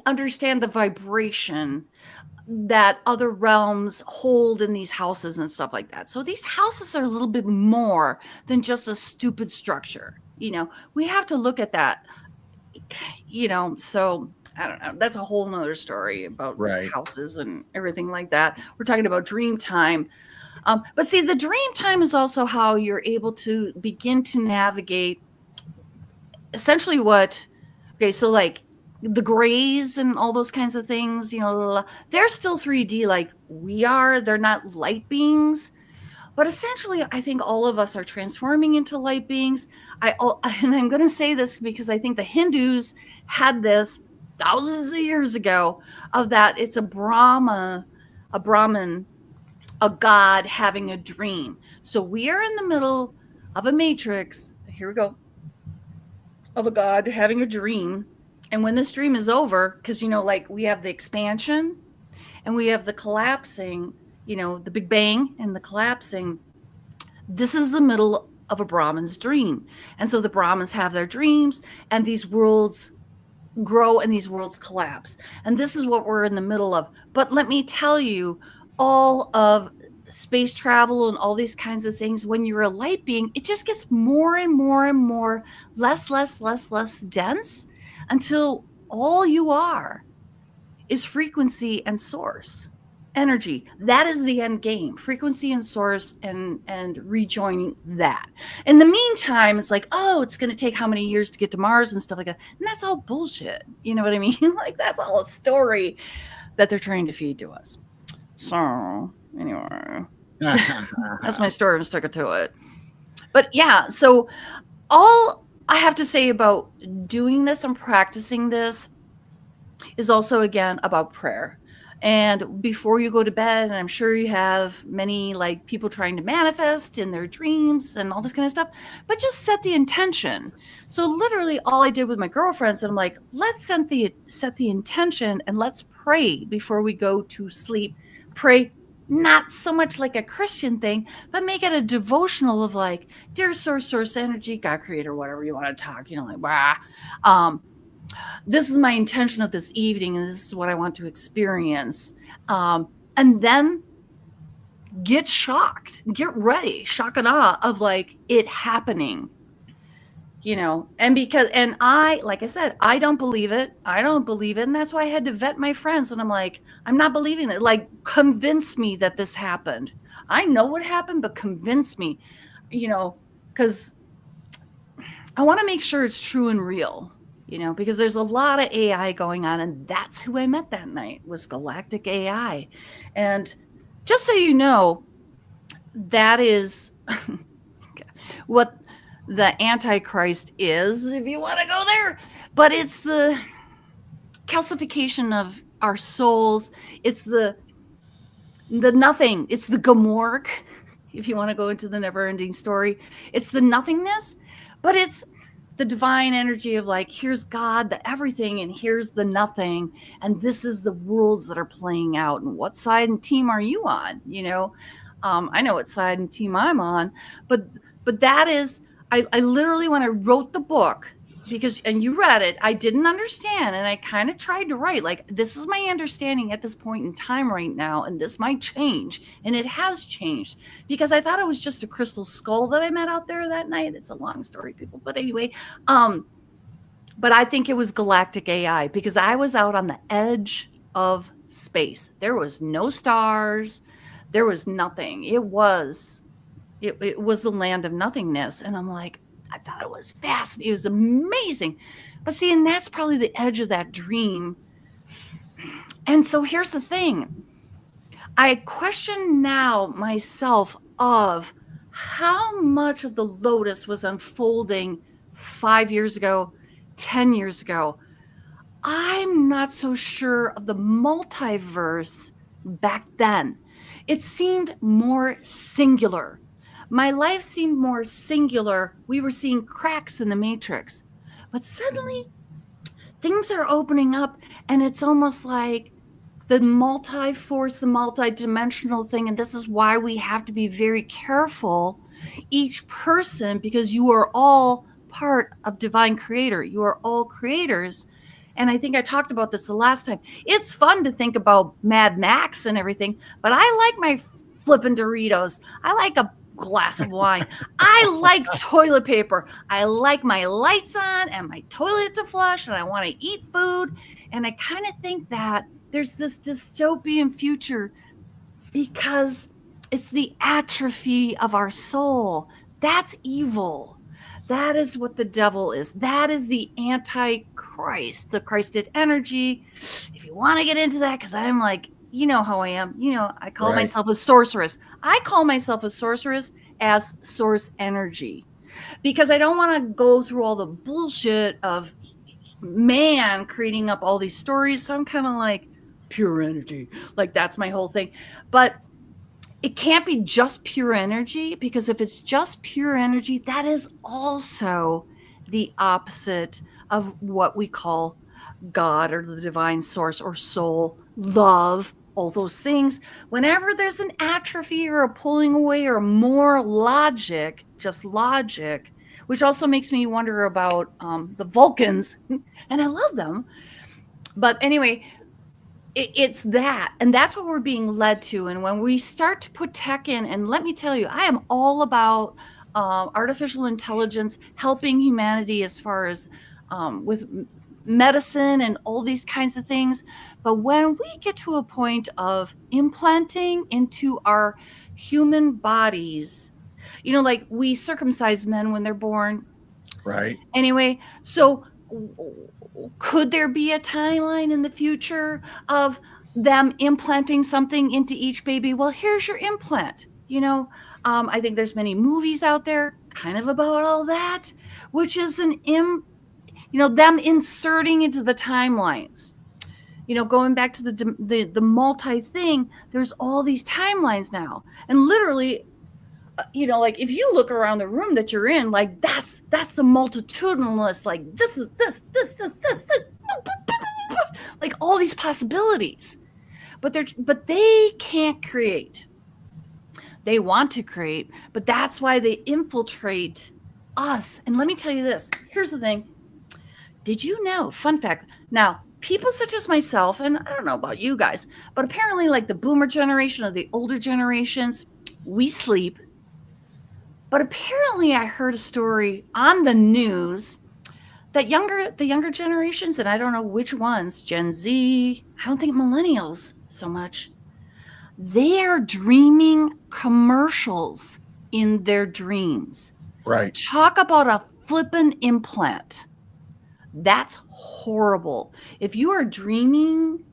Speaker 4: understand the vibration that other realms hold in these houses and stuff like that. So these houses are a little bit more than just a stupid structure. We have to look at that. So I don't know. That's a whole nother story about houses and everything like that. We're talking about dream time. But see, the dream time is also how you're able to begin to navigate essentially so like the grays and all those kinds of things, they're still 3D like we are. They're not light beings. But essentially, I think all of us are transforming into light beings. And I'm going to say this because I think the Hindus had this thousands of years ago, of that it's a Brahman, a god having a dream. So we are in the middle of a matrix. Here we go. Of a god having a dream. And when this dream is over, because, like we have the expansion and we have the collapsing, the Big Bang and the collapsing. This is the middle of a Brahman's dream. And so the Brahmins have their dreams, and these worlds grow and these worlds collapse. And this is what we're in the middle of. But let me tell you, all of space travel and all these kinds of things, when you're a light being, it just gets more and more and more, less dense, until all you are is frequency and source energy. That is the end game, frequency and source, and rejoining that. In the meantime, it's like, it's going to take how many years to get to Mars and stuff like that. And that's all bullshit. You know what I mean? Like, that's all a story that they're trying to feed to us. So anyway, that's my story. I'm sticking to it. But yeah, so all I have to say about doing this and practicing this is also, again, about prayer. And before you go to bed, and I'm sure you have many like people trying to manifest in their dreams and all this kind of stuff, but just set the intention. So literally all I did with my girlfriends, and I'm like, let's set the intention and let's pray before we go to sleep. Pray not so much like a Christian thing, but make it a devotional of like, dear source energy, God creator, whatever you want to talk, this is my intention of this evening, and this is what I want to experience. And then get shocked, get ready, shock and awe of like it happening, and like I said, I don't believe it. And that's why I had to vet my friends. And I'm like, I'm not believing it. Like, convince me that this happened. I know what happened, but convince me, because I want to make sure it's true and real. Because there's a lot of AI going on, and that's who I met that night, was galactic AI. And just so you know, that is what the Antichrist is, if you want to go there. But it's the calcification of our souls. It's the nothing. It's the Gomorrah, if you want to go into the never-ending story. It's the nothingness, but it's the divine energy of like, here's God, the everything, and here's the nothing, and this is the worlds that are playing out. And what side and team are you on? I know what side and team I'm on, but that is, I literally, when I wrote the book, and you read it, I didn't understand, and I kind of tried to write like, this is my understanding at this point in time right now, and this might change, and it has changed, because I thought it was just a crystal skull that I met out there that night. It's a long story, people, but anyway, but I think it was galactic AI, because I was out on the edge of space. There was no stars, there was nothing. It was It was the land of nothingness. And I'm like, I thought it was fascinating. It was amazing. But see, and that's probably the edge of that dream. And so here's the thing. I question now myself of how much of the lotus was unfolding 5 years ago, 10 years ago. I'm not so sure of the multiverse back then. It seemed more singular. My life seemed more singular. We were seeing cracks in the matrix. But suddenly things are opening up, and it's almost like the multi-force, the multi-dimensional thing. And this is why we have to be very careful, each person, because you are all part of divine creator. You are all creators. And I think I talked about this the last time. It's fun to think about Mad Max and everything, but I like my flippin' Doritos. I like a glass of wine. I like toilet paper. I like my lights on and my toilet to flush, and I want to eat food. And I kind of think that there's this dystopian future because it's the atrophy of our soul. That's evil. That is what the devil is. That is the antichrist, the Christed energy. If you want to get into that, because I'm like, you know how I am. You know, I call myself a sorceress. I call myself a sorceress as source energy because I don't want to go through all the bullshit of man creating up all these stories. So I'm kind of like pure energy. Like that's my whole thing. But it can't be just pure energy, because if it's just pure energy, that is also the opposite of what we call God or the divine source or soul, love, all those things. Whenever there's an atrophy or a pulling away or more logic, just logic, which also makes me wonder about the Vulcans, and I love them. But anyway, it's that, and that's what we're being led to. And when we start to put tech in, and let me tell you, I am all about artificial intelligence helping humanity as far as with medicine and all these kinds of things. But when we get to a point of implanting into our human bodies, you know, like we circumcise men when they're born.
Speaker 2: Right.
Speaker 4: Anyway, so could there be a timeline in the future of them implanting something into each baby? Well, here's your implant. You know, I think there's many movies out there kind of about all that, which is them inserting into the timelines. You know, going back to the multi thing, there's all these timelines now, and literally, you know, like if you look around the room that you're in, like that's a multitudinalist, like this, like all these possibilities, but they can't create. They want to create, but that's why they infiltrate us. And let me tell you this. Here's the thing. Did you know, fun fact, now people such as myself, and I don't know about you guys, but apparently like the boomer generation or the older generations, we sleep. But apparently I heard a story on the news that the younger generations, and I don't know which ones, Gen Z, I don't think millennials so much, they are dreaming commercials in their dreams.
Speaker 2: Right.
Speaker 4: Talk about a flippin' implant. That's horrible. If you are dreaming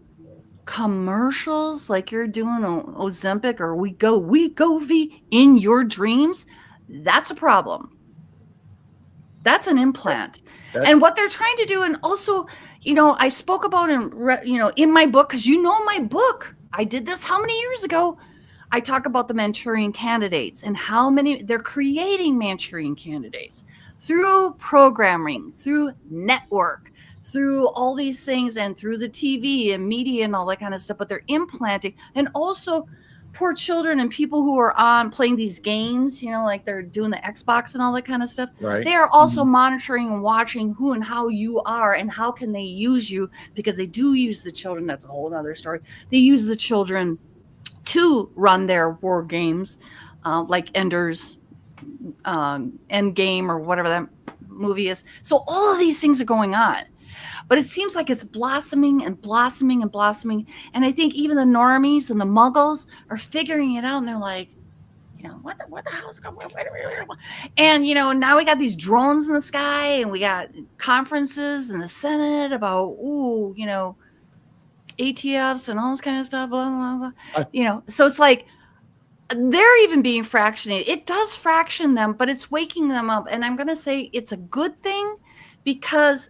Speaker 4: commercials like you're doing Ozempic or Wegovy in your dreams, that's a problem. That's an implant. And what they're trying to do, and also, you know, I spoke about in my book, because you know my book, I did this how many years ago? I talk about the Manchurian candidates and how many they're creating Manchurian candidates through programming, through network, through all these things, and through the TV and media and all that kind of stuff. But they're implanting, and also poor children and people who are on playing these games, you know, like they're doing the Xbox and all that kind of stuff.
Speaker 2: Right.
Speaker 4: They are also monitoring and watching who and how you are and how can they use you, because they do use the children. That's a whole other story. They use the children to run their war games, like Ender's Endgame or whatever that movie is. So all of these things are going on. But it seems like it's blossoming and blossoming and blossoming. And I think even the normies and the muggles are figuring it out. And they're like, what the hell's going on? And, now we got these drones in the sky, and we got conferences in the Senate about, ATFs and all this kind of stuff, blah, blah, blah. So it's like, they're even being fractionated. It does fraction them, but it's waking them up. And I'm going to say it's a good thing, because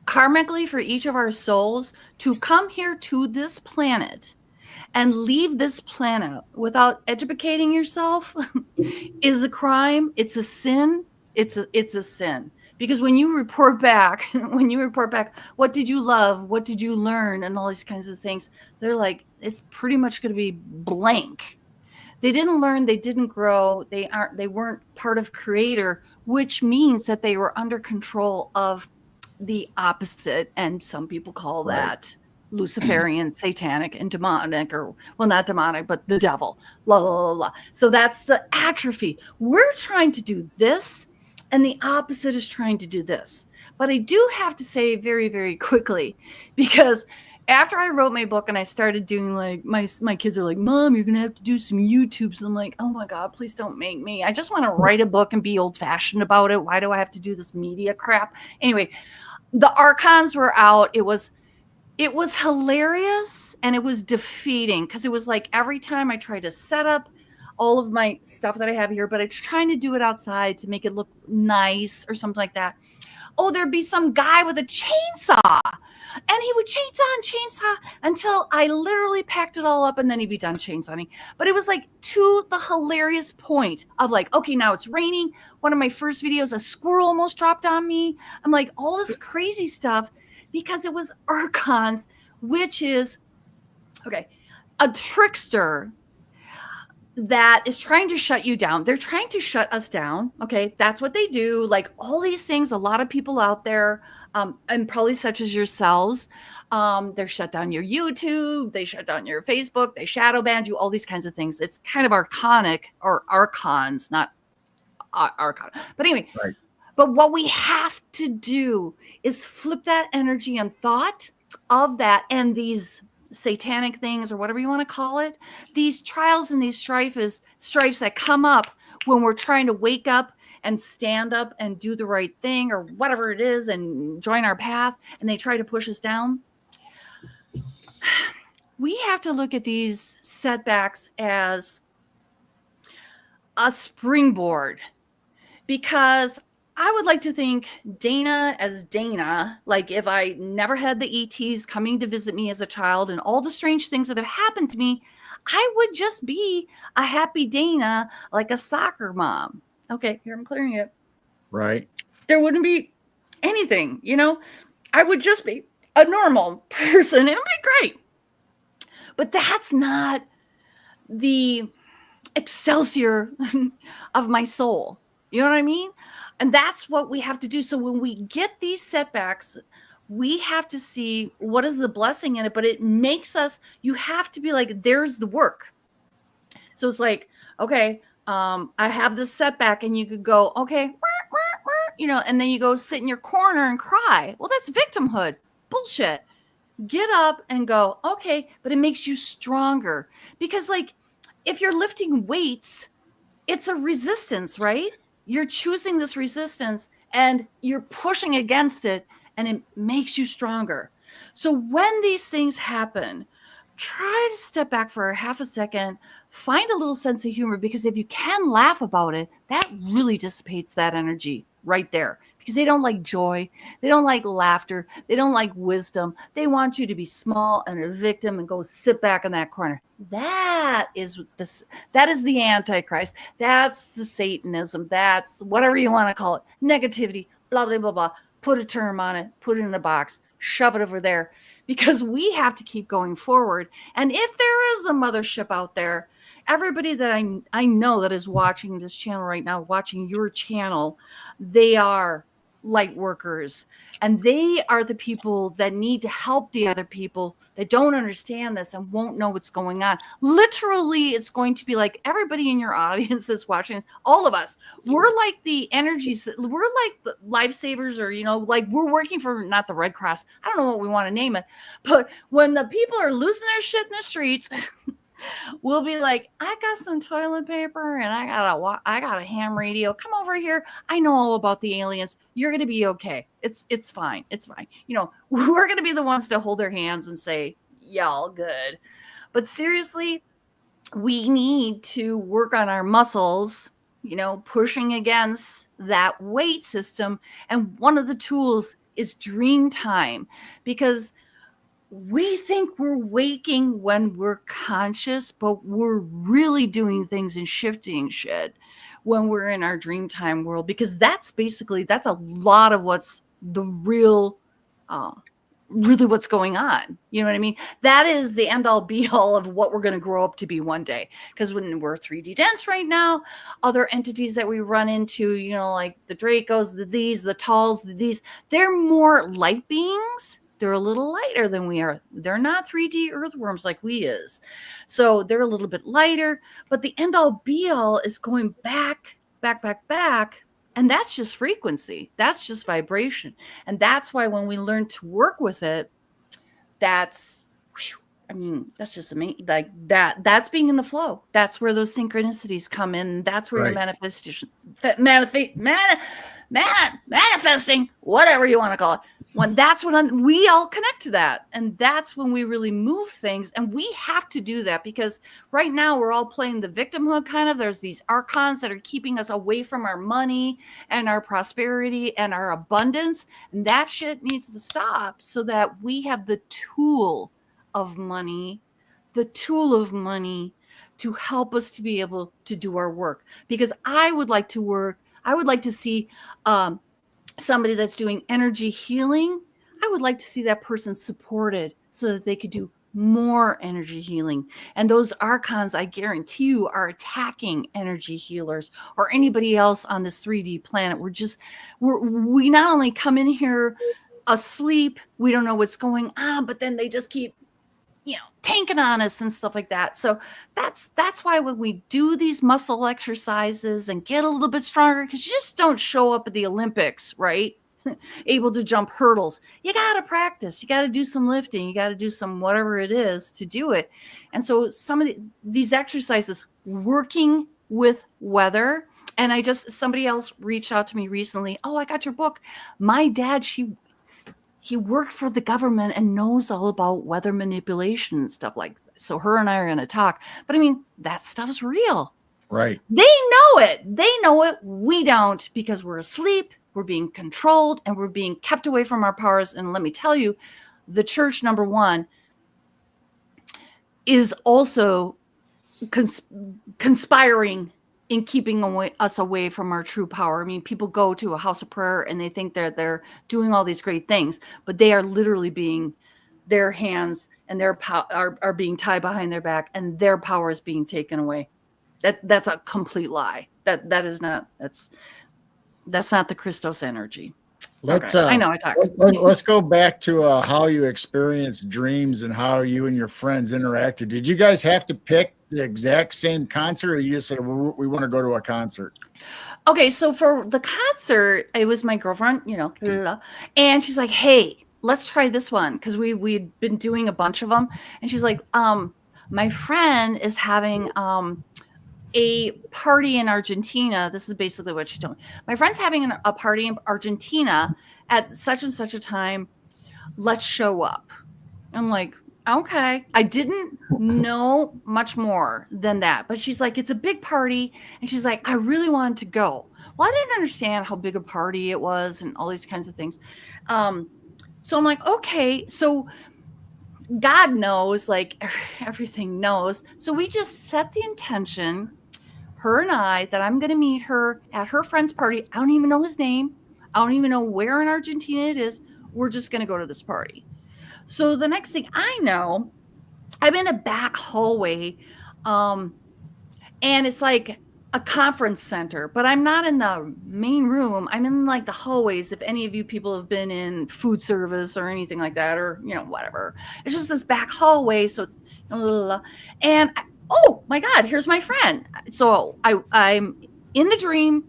Speaker 4: karmically, for each of our souls to come here to this planet and leave this planet without educating yourself is a crime. It's a sin. It's a sin. Because when you report back, what did you love? What did you learn? And all these kinds of things, they're like, it's pretty much going to be blank. They didn't learn, they didn't grow, they weren't part of Creator, which means that they were under control of the opposite. And some people call that Luciferian, satanic, and demonic, or, well, not demonic, but the devil. La, la, la, la. So that's the atrophy. We're trying to do this, and the opposite is trying to do this. But I do have to say very, very quickly, because after I wrote my book and I started doing, like, my kids are like, Mom, you're going to have to do some YouTubes. And I'm like, oh my God, please don't make me. I just want to write a book and be old fashioned about it. Why do I have to do this media crap? Anyway, the archons were out. It was hilarious, and it was defeating, because it was like every time I tried to set up all of my stuff that I have here, but I was trying to do it outside to make it look nice or something like that. Oh, there'd be some guy with a chainsaw, and he would chainsaw until I literally packed it all up, and then he'd be done chainsawing. But it was like to the hilarious point of like, okay, now it's raining. One of my first videos, a squirrel almost dropped on me. I'm like, all this crazy stuff, because it was archons, which is, okay, a trickster that is trying to shut you down. They're trying to shut us down. Okay. That's what they do. Like all these things, a lot of people out there, and probably such as yourselves, they're shut down your YouTube, they shut down your Facebook, they shadow ban you, all these kinds of things. It's kind of archonic, or archons, not archon. But anyway, right. But what we have to do is flip that energy and thought of that, and these satanic things, or whatever you want to call it, these trials and these strifes that come up when we're trying to wake up and stand up and do the right thing, or whatever it is, and join our path, and they try to push us down. We have to look at these setbacks as a springboard, because I would like to think Dana as Dana, like if I never had the ETs coming to visit me as a child and all the strange things that have happened to me, I would just be a happy Dana, like a soccer mom. Okay, here I'm clearing it.
Speaker 2: Right.
Speaker 4: There wouldn't be anything, I would just be a normal person. It would be great. But that's not the excelsior of my soul. You know what I mean? And that's what we have to do. So when we get these setbacks, we have to see what is the blessing in it, but it makes us, you have to be like, there's the work. So it's like, okay, I have this setback, and you could go, okay, and then you go sit in your corner and cry. Well, that's victimhood. Bullshit. Get up and go, okay, but it makes you stronger, because like if you're lifting weights, it's a resistance, right? You're choosing this resistance and you're pushing against it, and it makes you stronger. So when these things happen, try to step back for a half a second, find a little sense of humor, because if you can laugh about it, that really dissipates that energy right there, because they don't like joy. They don't like laughter. They don't like wisdom. They want you to be small and a victim and go sit back in that corner. That is the Antichrist. That's the Satanism. That's whatever you want to call it. Negativity, blah, blah, blah, blah. Put a term on it, put it in a box, shove it over there, because we have to keep going forward. And if there is a mothership out there, everybody that I know that is watching this channel right now, watching your channel, they are light workers, and they are the people that need to help the other people that don't understand this and won't know what's going on. Literally, it's going to be like everybody in your audience that's watching this, all of us, we're like the energies, we're like the lifesavers, or, like we're working for, not the Red Cross, I don't know what we want to name it, but when the people are losing their shit in the streets, we'll be like, I got some toilet paper and I got a ham radio. Come over here. I know all about the aliens. You're gonna be okay. It's fine. It's fine. We're gonna be the ones to hold their hands and say, y'all good. But seriously, we need to work on our muscles, pushing against that weight system. And one of the tools is dream time, because we think we're waking when we're conscious, but we're really doing things and shifting shit when we're in our dream time world, because that's a lot of what's the real, really what's going on. You know what I mean? That is the end all be all of what we're going to grow up to be one day. Because when we're 3D dense right now, other entities that we run into, like the Dracos, the Talls, they're more light beings. They're a little lighter than we are. They're not 3D earthworms like we is. So they're a little bit lighter, but the end all be all is going back. And that's just frequency. That's just vibration. And that's why when we learn to work with it, that's just amazing. Like that's being in the flow. That's where those synchronicities come in. That's where your manifestation, manifesting, whatever you want to call it. We all connect to that. And that's when we really move things. And we have to do that, because right now we're all playing the victimhood kind of. There's these archons that are keeping us away from our money and our prosperity and our abundance. And that shit needs to stop, so that we have the tool of money to help us to be able to do our work. Because I would like to see somebody that's doing energy healing. I would like to see that person supported so that they could do more energy healing. And those archons, I guarantee you, are attacking energy healers or anybody else on this 3D planet. We not only come in here asleep, we don't know what's going on, but then they just keep tanking on us and stuff like that. So that's why when we do these muscle exercises and get a little bit stronger, because you just don't show up at the Olympics, right? Able to jump hurdles. You got to practice. You got to do some lifting. You got to do some whatever it is to do it. And so some of these exercises, working with weather. And somebody else reached out to me recently. Oh, I got your book. My dad, he worked for the government and knows all about weather manipulation and stuff like that. So her and I are going to talk. But that stuff's real.
Speaker 2: Right.
Speaker 4: They know it. We don't, because we're asleep, we're being controlled, and we're being kept away from our powers. And let me tell you, the church, number one, is also conspiring in keeping us away from our true power. People go to a house of prayer and they think that they're doing all these great things, but they are literally their hands and their are being tied behind their back, and their power is being taken away. That's a complete lie. That's not the Christos energy. I know I talk.
Speaker 2: Let's go back to how you experienced dreams and how you and your friends interacted. Did you guys have to pick the exact same concert, or you just said, we want to go to a concert?
Speaker 4: Okay, so for the concert, it was my girlfriend, and she's like, hey, let's try this one, because we'd been doing a bunch of them. And she's like, my friend is having a party in Argentina. This is basically what she told me. My friend's having a party in Argentina at such and such a time. Let's show up. I'm like, okay. I didn't know much more than that, but she's like, it's a big party. And she's like, I really wanted to go. Well, I didn't understand how big a party it was and all these kinds of things. So I'm like, okay. So God knows, like everything knows. So we just set the intention, her and I, that I'm going to meet her at her friend's party. I don't even know his name. I don't even know where in Argentina it is. We're just going to go to this party. So the next thing I know, I'm in a back hallway, and it's like a conference center, but I'm not in the main room. I'm in like the hallways. If any of you people have been in food service or anything like that, or, whatever, it's just this back hallway. So, and oh my God, here's my friend. So I'm in the dream.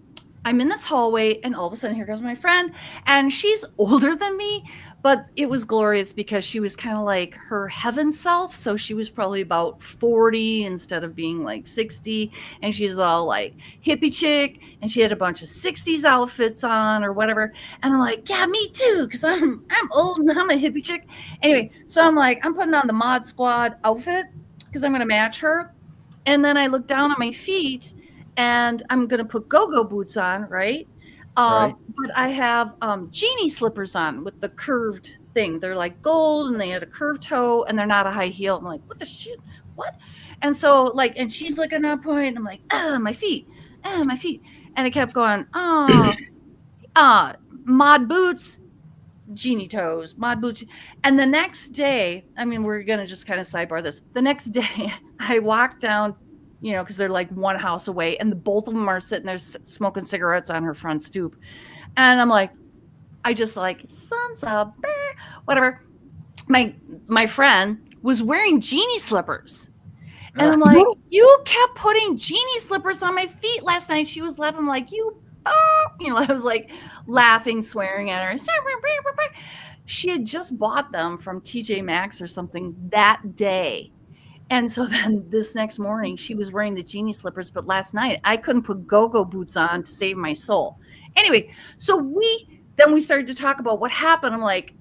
Speaker 4: I'm in this hallway, and all of a sudden, here goes my friend, and she's older than me, but it was glorious because she was kind of like her heaven self. So she was probably about 40 instead of being like 60, and she's all like hippie chick, and she had a bunch of 60s outfits on or whatever. And I'm like, yeah, me too, because I'm old and I'm a hippie chick. Anyway, so I'm like, I'm putting on the Mod Squad outfit because I'm gonna match her. And then I look down at my feet and I'm going to put go-go boots on, right?
Speaker 2: Right.
Speaker 4: But I have genie slippers on with the curved thing. They're like gold and they had a curved toe and they're not a high heel. I'm like, what the shit? What? And so like, and she's looking up point. And I'm like, my feet, my feet. And I kept going, mod boots, genie toes, mod boots. And the next day, I mean, we're going to just kind of sidebar this. The next day I walked down, because they're like one house away and both of them are sitting there smoking cigarettes on her front stoop. And I'm like, I just like, sons of whatever. My friend was wearing genie slippers. And I'm like, you kept putting genie slippers on my feet last night. She was laughing. I'm like, I was like laughing, swearing at her. She had just bought them from TJ Maxx or something that day. And so then this next morning, she was wearing the genie slippers. But last night, I couldn't put go-go boots on to save my soul. Anyway, so we started to talk about what happened. I'm like,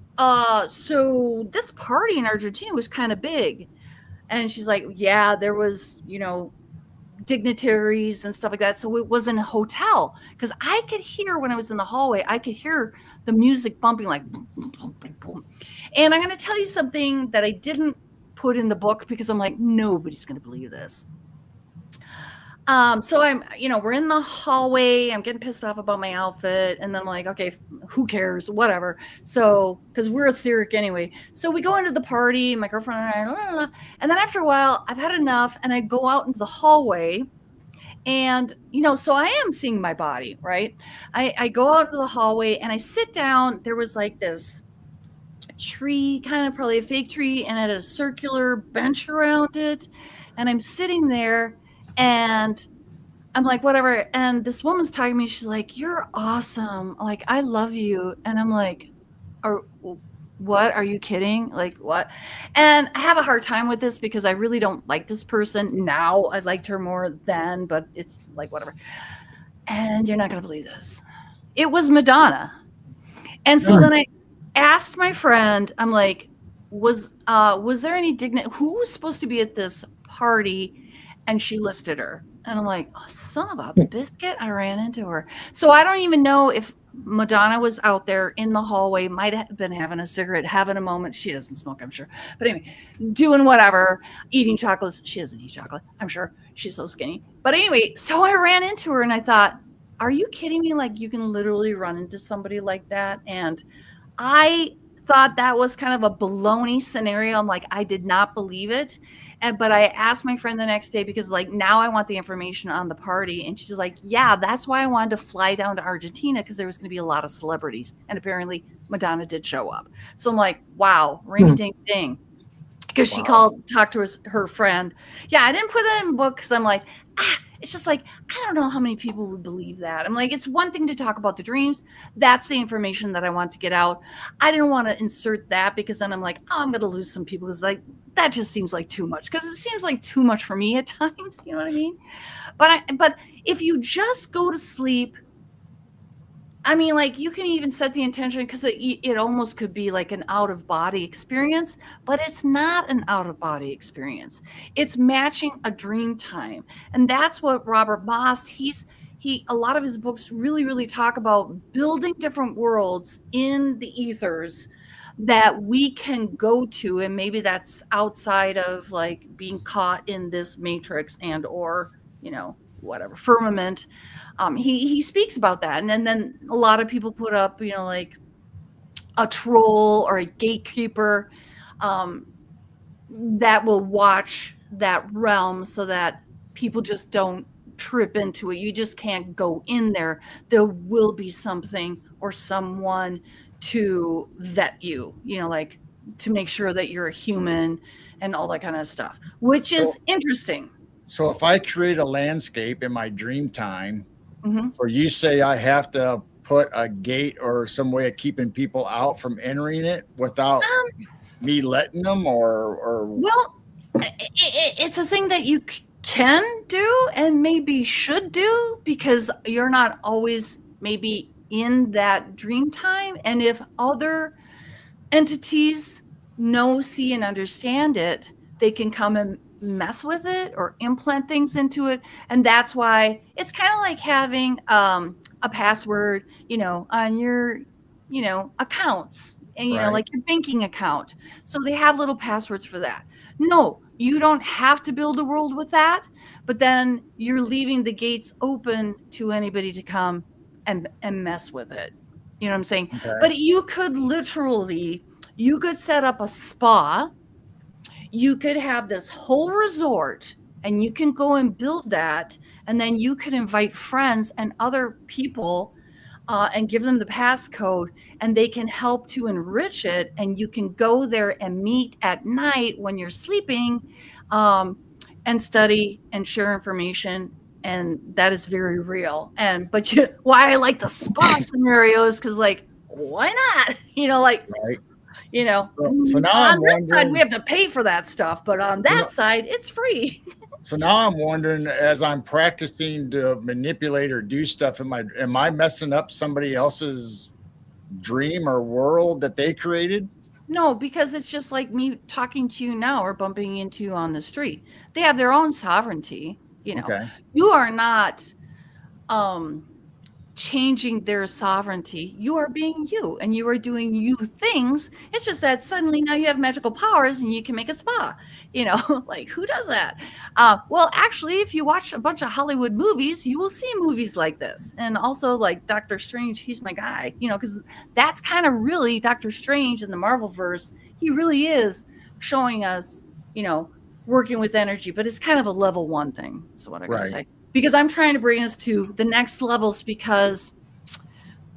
Speaker 4: so this party in Argentina was kind of big. And she's like, yeah, there was, dignitaries and stuff like that. So it was in a hotel because I could hear when I was in the hallway, I could hear the music bumping like boom, boom, boom, boom, boom. And I'm going to tell you something that I didn't put in the book because I'm like, nobody's going to believe this. So I'm, we're in the hallway. I'm getting pissed off about my outfit. And then I'm like, okay, who cares? Whatever. So, because we're etheric anyway. So we go into the party, my girlfriend and I, blah, blah, blah. And then after a while, I've had enough and I go out into the hallway. And, so I am seeing my body, right? I go out into the hallway and I sit down. There was like this tree, kind of probably a fake tree, and it had a circular bench around it. And I'm sitting there and I'm like, whatever. And this woman's talking to me. She's like, you're awesome. Like, I love you. And I'm like, what? Are you kidding? Like, what? And I have a hard time with this because I really don't like this person now. I liked her more then, but it's like, whatever. And you're not going to believe this. It was Madonna. And so then I asked my friend, I'm like, was there any dignity? Who was supposed to be at this party? And she listed her. And I'm like, oh, son of a biscuit. I ran into her. So I don't even know if Madonna was out there in the hallway, might have been having a cigarette, having a moment. She doesn't smoke, I'm sure. But anyway, doing whatever, eating chocolates. She doesn't eat chocolate, I'm sure. She's so skinny. But anyway, so I ran into her and I thought, are you kidding me? Like, you can literally run into somebody like that. And I thought that was kind of a baloney scenario. I'm like, I did not believe it. But I asked my friend the next day because like, now I want the information on the party. And she's like, yeah, that's why I wanted to fly down to Argentina because there was going to be a lot of celebrities. And apparently Madonna did show up. So I'm like, wow, ring ding ding. Because she talked to her friend. Yeah, I didn't put that in the book because I'm like, it's just like, I don't know how many people would believe that. I'm like, it's one thing to talk about the dreams. That's the information that I want to get out. I didn't want to insert that because then I'm like, oh, I'm going to lose some people because like, that just seems like too much because it seems like too much for me at times. You know what I mean? But if you just go to sleep, I mean, like you can even set the intention because it almost could be like an out of body experience, but it's not an out of body experience. It's matching a dream time. And that's what Robert Moss, a lot of his books really, really talk about building different worlds in the ethers that we can go to. And maybe that's outside of like being caught in this matrix or, whatever firmament. He speaks about that. And then a lot of people put up, like a troll or a gatekeeper that will watch that realm so that people just don't trip into it. You just can't go in there. There will be something or someone to vet you, like to make sure that you're a human and all that kind of stuff, which is interesting.
Speaker 2: So if I create a landscape in my dream time
Speaker 4: Mhm.
Speaker 2: So you say I have to put a gate or some way of keeping people out from entering it without me letting them, or
Speaker 4: Well, it's a thing that you can do and maybe should do because you're not always maybe in that dream time. And if other entities know, see, and understand it, they can come and mess with it or implant things into it. And that's why it's kind of like having a password, on your, accounts and,
Speaker 2: right?
Speaker 4: like your banking account. So they have little passwords for that. No, you don't have to build a world with that, but then you're leaving the gates open to anybody to come and mess with it. You know what I'm saying?
Speaker 2: Okay.
Speaker 4: But you could literally, you could set up a spa. You could have this whole resort and you can go and build that. And then you could invite friends and other people and give them the passcode and they can help to enrich it. And you can go there and meet at night when you're sleeping and study and share information. And that is very real. But why I like the spa scenarios, because like, why not?
Speaker 2: Right. So now
Speaker 4: On
Speaker 2: I'm
Speaker 4: this side, we
Speaker 2: wondering.
Speaker 4: have to pay for that stuff, but on that side, it's free.
Speaker 2: So now I'm wondering, as I'm practicing to manipulate or do stuff, am I messing up somebody else's dream or world that they created?
Speaker 4: No, because it's just like me talking to you now or bumping into you on the street. They have their own sovereignty.
Speaker 2: Okay.
Speaker 4: You are not changing their sovereignty. You are being you and you are doing you things. It's just that suddenly now you have magical powers and you can make a spa. Like who does that? Well, actually, if you watch a bunch of Hollywood movies, you will see movies like this. And also like Doctor Strange, he's my guy, because that's kind of really Doctor Strange in the Marvel verse. He really is showing us, working with energy, but it's kind of a level 1 thing. That's what I gotta say. Because I'm trying to bring us to the next levels because,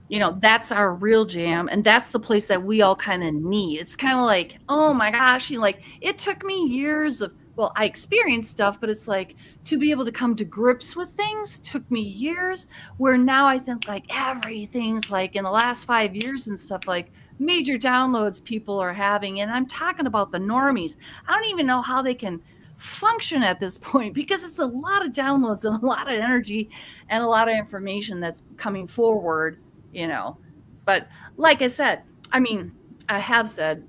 Speaker 4: that's our real jam. And that's the place that we all kind of need. It's kind of like, oh my gosh, it took me years of, well, I experienced stuff, but it's like to be able to come to grips with things took me years, where now I think like everything's like in the last 5 years and stuff, like major downloads people are having. And I'm talking about the normies. I don't even know how they can function at this point because it's a lot of downloads and a lot of energy and a lot of information that's coming forward, But like I said, I have said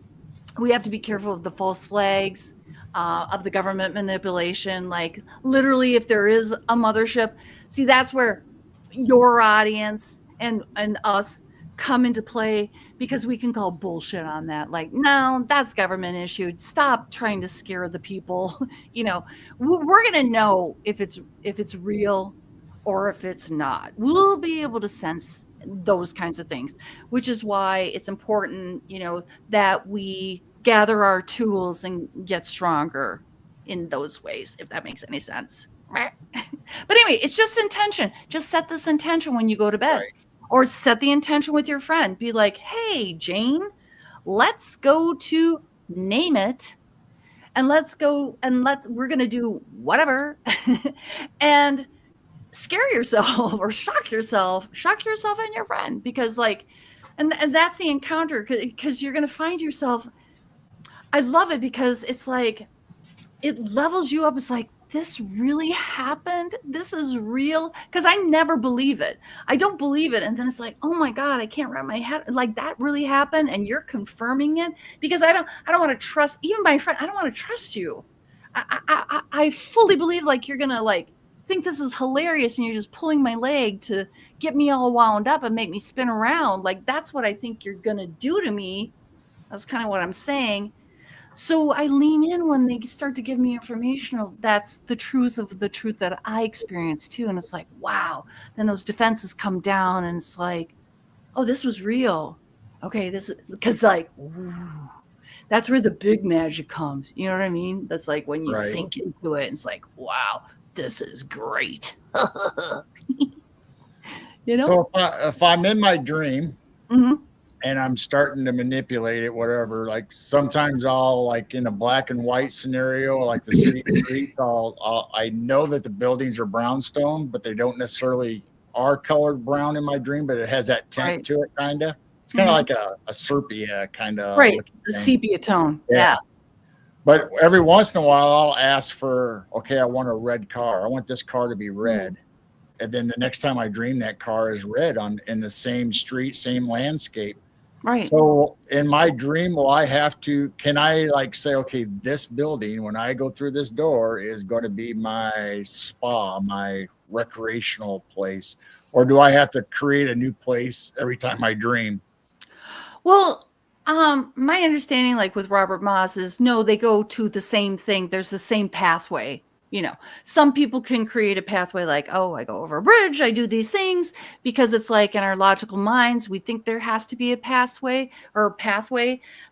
Speaker 4: we have to be careful of the false flags, of the government manipulation. Like literally, if there is a mothership, see, that's where your audience and us come into play, because we can call bullshit on that. Like, no, that's government issued. Stop trying to scare the people. We're going to know if it's real or if it's not. We'll be able to sense those kinds of things, which is why it's important, that we gather our tools and get stronger in those ways, if that makes any sense. But anyway, it's just intention. Just set this intention when you go to bed.
Speaker 2: Right.
Speaker 4: Or set the intention with your friend. Be like, hey, Jane, let's go to name it. And we're going to do whatever. And scare yourself or shock yourself and your friend. Because and that's the encounter, because you're going to find yourself. I love it because it's like, it levels you up. It's like, this really happened. This is real. Because I never believe it. I don't believe it. And then it's like, oh my God, I can't wrap my head. Like that really happened. And you're confirming it, because I don't want to trust even my friend. I don't want to trust you. I fully believe like you're going to think this is hilarious. And you're just pulling my leg to get me all wound up and make me spin around. Like that's what I think you're going to do to me. That's kind of what I'm saying. So I lean in when they start to give me information. That's the truth of the truth that I experienced too. And it's like, wow. Then those defenses come down and it's like, oh, this was real. Okay, this is because ooh, that's where the big magic comes. You know what I mean? That's like when you sink into it. And it's like, wow, this is great.
Speaker 2: So if I'm in my dream,
Speaker 4: mm-hmm.
Speaker 2: and I'm starting to manipulate it, whatever, like sometimes I'll like in a black and white scenario, like the city streets, I know that the buildings are brownstone, but they don't necessarily are colored brown in my dream, but it has that tint
Speaker 4: Right.
Speaker 2: to it, kind of. It's kind of
Speaker 4: Mhm.
Speaker 2: like a sepia kind of
Speaker 4: Right.
Speaker 2: looking
Speaker 4: The
Speaker 2: thing.
Speaker 4: sepia tone.
Speaker 2: Yeah.
Speaker 4: Yeah.
Speaker 2: But every once in a while, I'll ask for, okay, I want a red car. I want this car to be red. And then the next time I dream, that car is red in the same street, same landscape.
Speaker 4: Right.
Speaker 2: So in my dream, can I like say, okay, this building, when I go through this door, is going to be my spa, my recreational place? Or do I have to create a new place every time I dream?
Speaker 4: Well, my understanding, like with Robert Moss, is no, they go to the same thing. There's the same pathway. You know, some people can create a pathway like, oh, I go over a bridge, I do these things, because it's like in our logical minds, we think there has to be a pathway,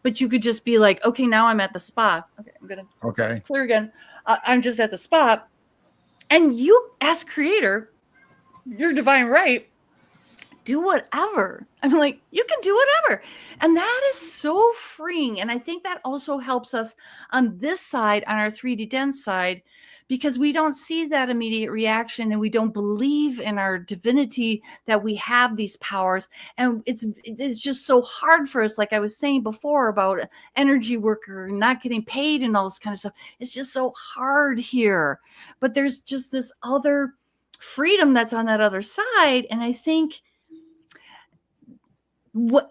Speaker 4: but you could just be like, okay, now I'm at the spot. Okay, I'm going to clear again. I'm just at the spot. And you, as creator, your divine right, do whatever. I'm like, you can do whatever. And that is so freeing. And I think that also helps us on this side, on our 3D dense side, because we don't see that immediate reaction and we don't believe in our divinity that we have these powers. And it's just so hard for us. Like I was saying before about energy worker not getting paid and all this kind of stuff. It's just so hard here. But there's just this other freedom that's on that other side. And I think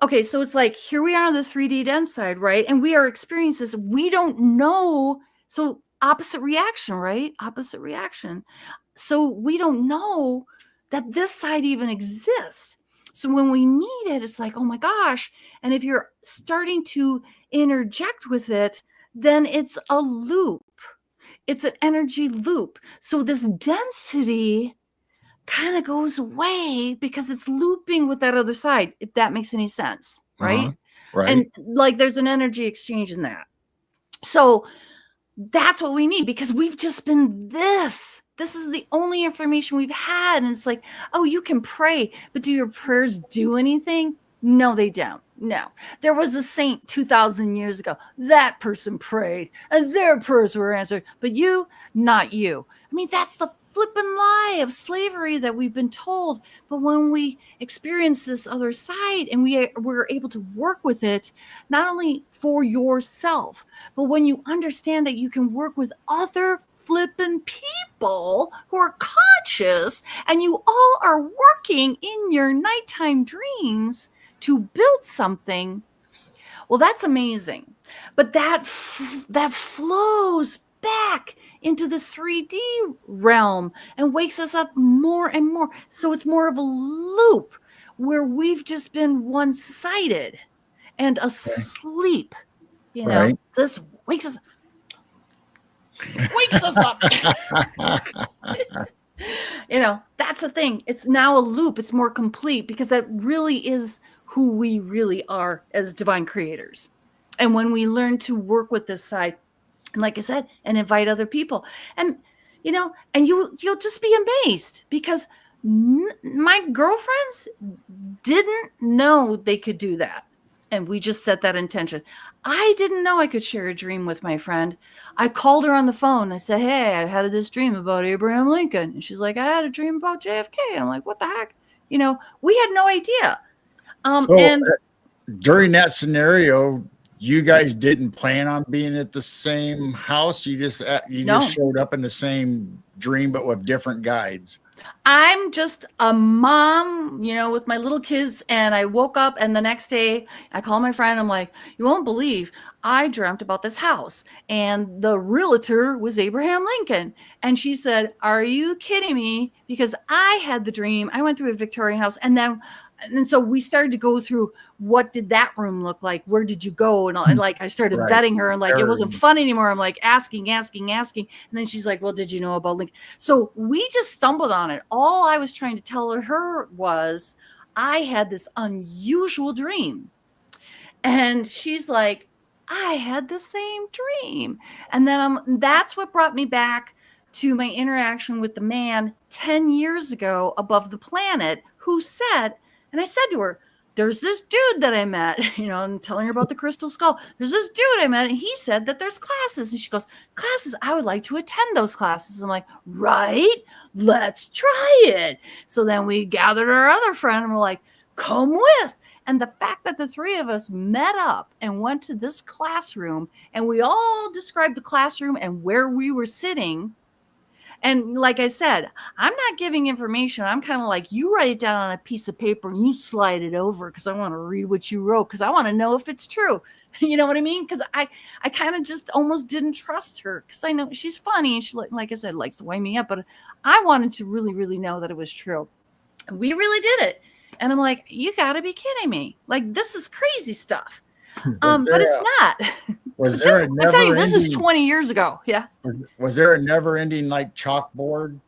Speaker 4: okay, so it's like here we are on the 3D dense side, right? And we are experiencing this. We don't know. So opposite reaction, right? Opposite reaction. So we don't know that this side even exists. So when we need it, it's like, oh my gosh. And if you're starting to interject with it, then it's a loop. It's an energy loop. So this density kind of goes away because it's looping with that other side, if that makes any sense, right?
Speaker 2: Right.
Speaker 4: And like there's an energy exchange in that. So that's what we need, because we've just been this is the only information we've had. And it's like, oh, you can pray, but do your prayers do anything? No, they don't. No. There was a saint 2,000 years ago. That person prayed and their prayers were answered, but you, not you. I mean, that's the flippin' lie of slavery that we've been told. But when we experience this other side and we're able to work with it, not only for yourself, but when you understand that you can work with other flippin' people who are conscious and you all are working in your nighttime dreams to build something, well, that's amazing. But that flows back into the 3D realm and wakes us up more and more. So it's more of a loop where we've just been one-sided and asleep. You know, this wakes us up. You know, that's the thing. It's now a loop. It's more complete because that really is who we really are as divine creators. And when we learn to work with this side, and like I said, and invite other people, and you know, and you'll just be amazed, because my girlfriends didn't know they could do that. And we just set that intention. I didn't know I could share a dream with my friend. I called her on the phone. I said, hey, I had this dream about Abraham Lincoln. And she's like, I had a dream about JFK. And I'm like, what the heck? You know, we had no idea.
Speaker 2: And during that scenario, you guys didn't plan on being at the same house. You just showed up in the same dream, but with different guides.
Speaker 4: I'm just a mom, you know, with my little kids, and I woke up, and the next day I called my friend. I'm like, you won't believe I dreamt about this house, and the realtor was Abraham Lincoln. And she said, are you kidding me? Because I had the dream. I went through a Victorian house, and so we started to go through, what did that room look like? Where did you go? And like, I started vetting her, and like, it wasn't fun anymore. I'm like asking. And then she's like, well, did you know about Lincoln? So we just stumbled on it. All I was trying to tell her was I had this unusual dream. And she's like, I had the same dream. And then that's what brought me back to my interaction with the man 10 years ago above the planet who said, and I said to her, there's this dude that I met, I'm telling her about the crystal skull. There's this dude I met, and he said that there's classes. And she goes, classes, I would like to attend those classes. I'm like, right, let's try it. So then we gathered our other friend, and we're like, come with. And the fact that the three of us met up and went to this classroom, and we all described the classroom and where we were sitting. And like I said, I'm not giving information. I'm kind of like, you write it down on a piece of paper and you slide it over because I want to read what you wrote because I want to know if it's true. You know what I mean? Because I kind of just almost didn't trust her because I know she's funny and she, like I said, likes to wind me up. But I wanted to really, really know that it was true. And we really did it. And I'm like, you got to be kidding me. Like, this is crazy stuff. But it's not.
Speaker 2: Was there a
Speaker 4: I tell you, this is 20 years ago. Yeah.
Speaker 2: Was there a never-ending like chalkboard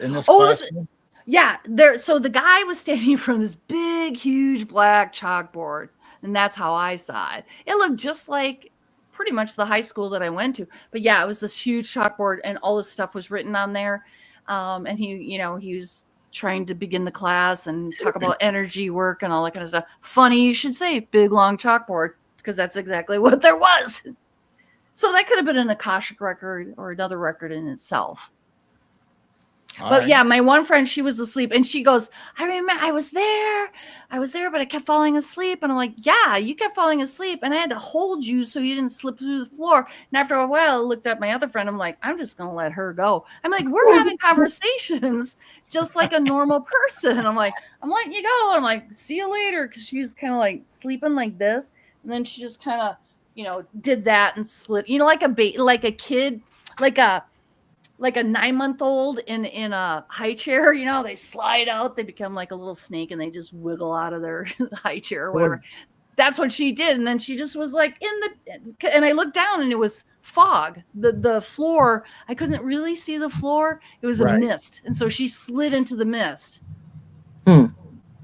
Speaker 2: in this classroom?
Speaker 4: Yeah. There. So the guy was standing in front of this big, huge black chalkboard, and that's how I saw it. It looked just like pretty much the high school that I went to. But yeah, it was this huge chalkboard, and all this stuff was written on there. And he was trying to begin the class and talk about energy work and all that kind of stuff. Funny you should say big long chalkboard, because that's exactly what there was. So that could have been an Akashic record or another record in itself. But yeah, my one friend, she was asleep and she goes, I remember I was there, but I kept falling asleep. And I'm like, yeah, you kept falling asleep and I had to hold you so you didn't slip through the floor. And after a while, I looked at my other friend. I'm like, I'm just going to let her go. I'm like, we're having conversations just like a normal person. I'm letting you go. I'm like, see you later. Cause she's kind of like sleeping like this. And then she just kind of, did that and slid, like a kid, like a 9-month-old in a high chair, they slide out, they become like a little snake and they just wiggle out of their high chair or whatever. That's what she did. And then she just was like and I looked down and it was fog. The floor, I couldn't really see the floor. It was a mist. And so she slid into the mist.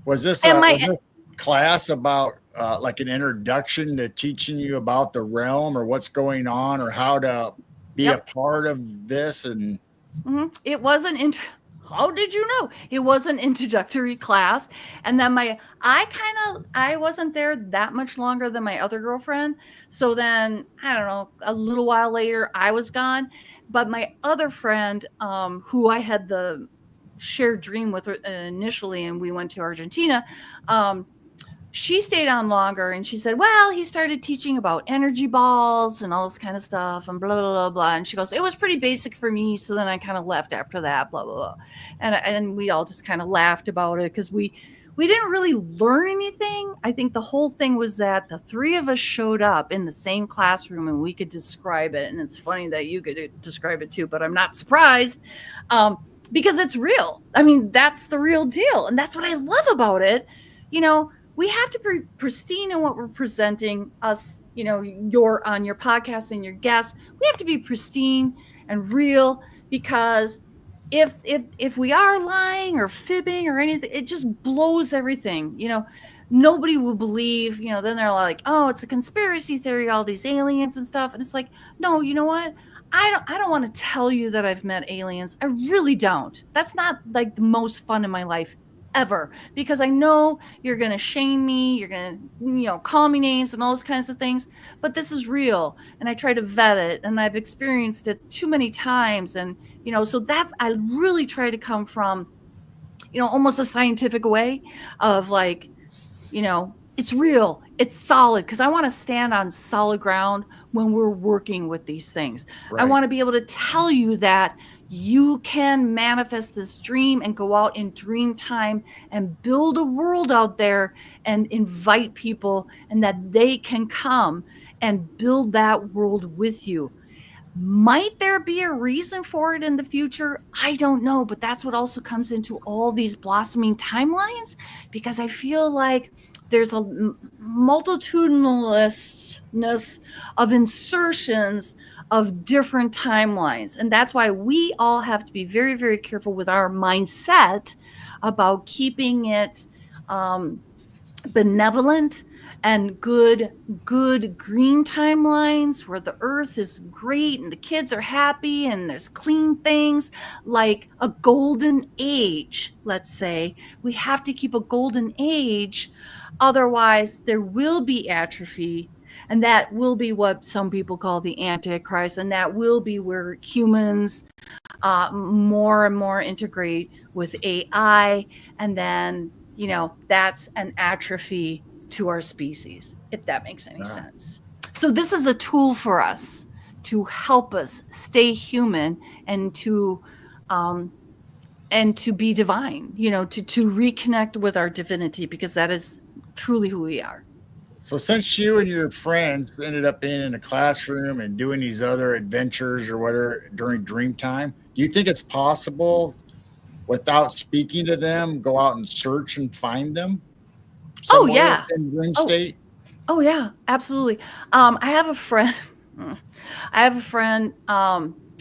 Speaker 2: Was this a class about like an introduction to teaching you about the realm or what's going on or how to be a part of this? And
Speaker 4: it wasn't how did you know? It was an introductory class. And then I wasn't there that much longer than my other girlfriend. So then, I don't know, a little while later, I was gone. But my other friend, who I had the shared dream with initially, and we went to Argentina, she stayed on longer and she said, well, he started teaching about energy balls and all this kind of stuff and blah, blah, blah, blah. And she goes, it was pretty basic for me. So then I kind of left after that, blah, blah, blah. And we all just kind of laughed about it because we didn't really learn anything. I think the whole thing was that the three of us showed up in the same classroom and we could describe it. And it's funny that you could describe it too, but I'm not surprised because it's real. I mean, that's the real deal. And that's what I love about it. We have to be pristine in what we're presenting us, you're on your podcast and your guests. We have to be pristine and real because if we are lying or fibbing or anything, it just blows everything. Nobody will believe, then they're like, oh, it's a conspiracy theory, all these aliens and stuff. And it's like, no, you know what? I don't want to tell you that I've met aliens. I really don't. That's not like the most fun in my life ever, because I know you're going to shame me. You're going to, call me names and all those kinds of things, but this is real. And I try to vet it and I've experienced it too many times. And, so I really try to come from, almost a scientific way of like, it's real, it's solid. Cause I want to stand on solid ground when we're working with these things. Right. I want to be able to tell you that you can manifest this dream and go out in dream time and build a world out there and invite people and that they can come and build that world with you. Might there be a reason for it in the future? I don't know, but that's what also comes into all these blossoming timelines, because I feel like there's a multitudinalness of insertions of different timelines. And that's why we all have to be very, very careful with our mindset about keeping it benevolent and good green timelines where the earth is great and the kids are happy and there's clean things, like a golden age. Let's say we have to keep a golden age, otherwise there will be atrophy, and that will be what some people call the antichrist, and that will be where humans more and more integrate with AI, and then that's an atrophy to our species, if that makes any sense. So this is a tool for us to help us stay human and to be divine, to reconnect with our divinity, because that is truly who we are.
Speaker 2: So since you and your friends ended up being in a classroom and doing these other adventures or whatever during dream time, do you think it's possible without speaking to them, go out and search and find them?
Speaker 4: Oh yeah.
Speaker 2: In dream state?
Speaker 4: Oh yeah, absolutely. I have a friend.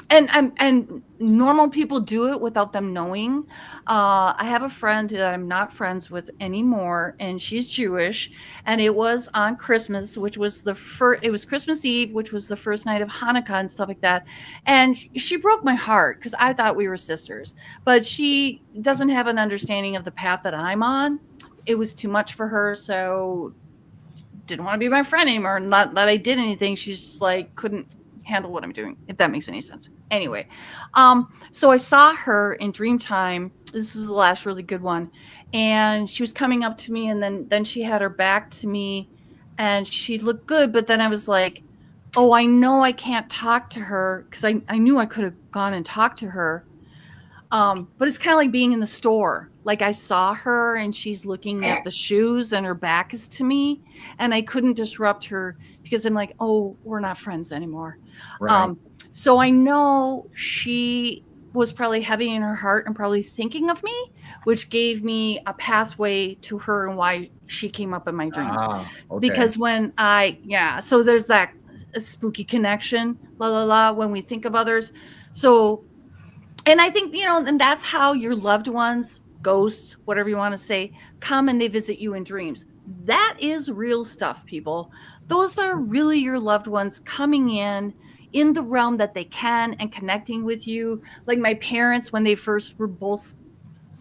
Speaker 4: And normal people do it without them knowing. I have a friend that I'm not friends with anymore, and she's Jewish. And it was on Christmas, which was it was Christmas Eve, which was the first night of Hanukkah and stuff like that. And she broke my heart because I thought we were sisters, but she doesn't have an understanding of the path that I'm on. It was too much for her, so didn't want to be my friend anymore. Not that I did anything. She's just like couldn't handle what I'm doing, if that makes any sense. Anyway, so I saw her in dream time. This was the last really good one, and she was coming up to me, and then she had her back to me, and she looked good. But then I was like, oh, I know I can't talk to her, because I knew I could have gone and talked to her. But it's kind of like being in the store. Like I saw her and she's looking at the shoes and her back is to me, and I couldn't disrupt her because I'm like, oh, we're not friends anymore.
Speaker 2: Right.
Speaker 4: So I know she was probably heavy in her heart and probably thinking of me, which gave me a pathway to her and why she came up in my dreams.
Speaker 2: Okay.
Speaker 4: Because so there's that spooky connection, when we think of others. So, and I think, and that's how your loved ones, ghosts, whatever you want to say, come and they visit you in dreams. That is real stuff, people. Those are really your loved ones coming in the realm that they can and connecting with you. Like my parents, when they first were both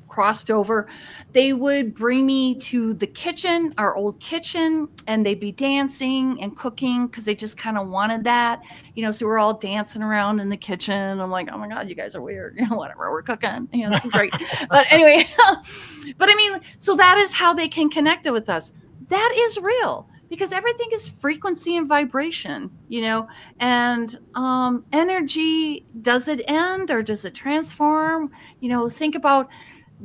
Speaker 4: crossed over, they would bring me to the kitchen, our old kitchen, and they'd be dancing and cooking because they just kind of wanted that, so we're all dancing around in the kitchen. I'm like, oh my God, you guys are weird, whatever, we're cooking, this is great. But anyway, but I mean, so that is how they can connect with us. That is real, because everything is frequency and vibration, and energy, does it end or does it transform? Think about,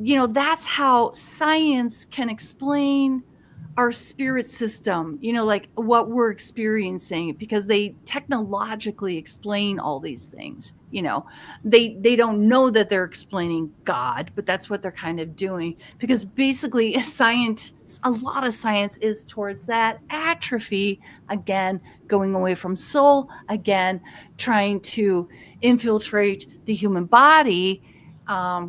Speaker 4: that's how science can explain our spirit system, like what we're experiencing, because they technologically explain all these things. They don't know that they're explaining God, but that's what they're kind of doing, because basically a lot of science is towards that atrophy, again, going away from soul, again, trying to infiltrate the human body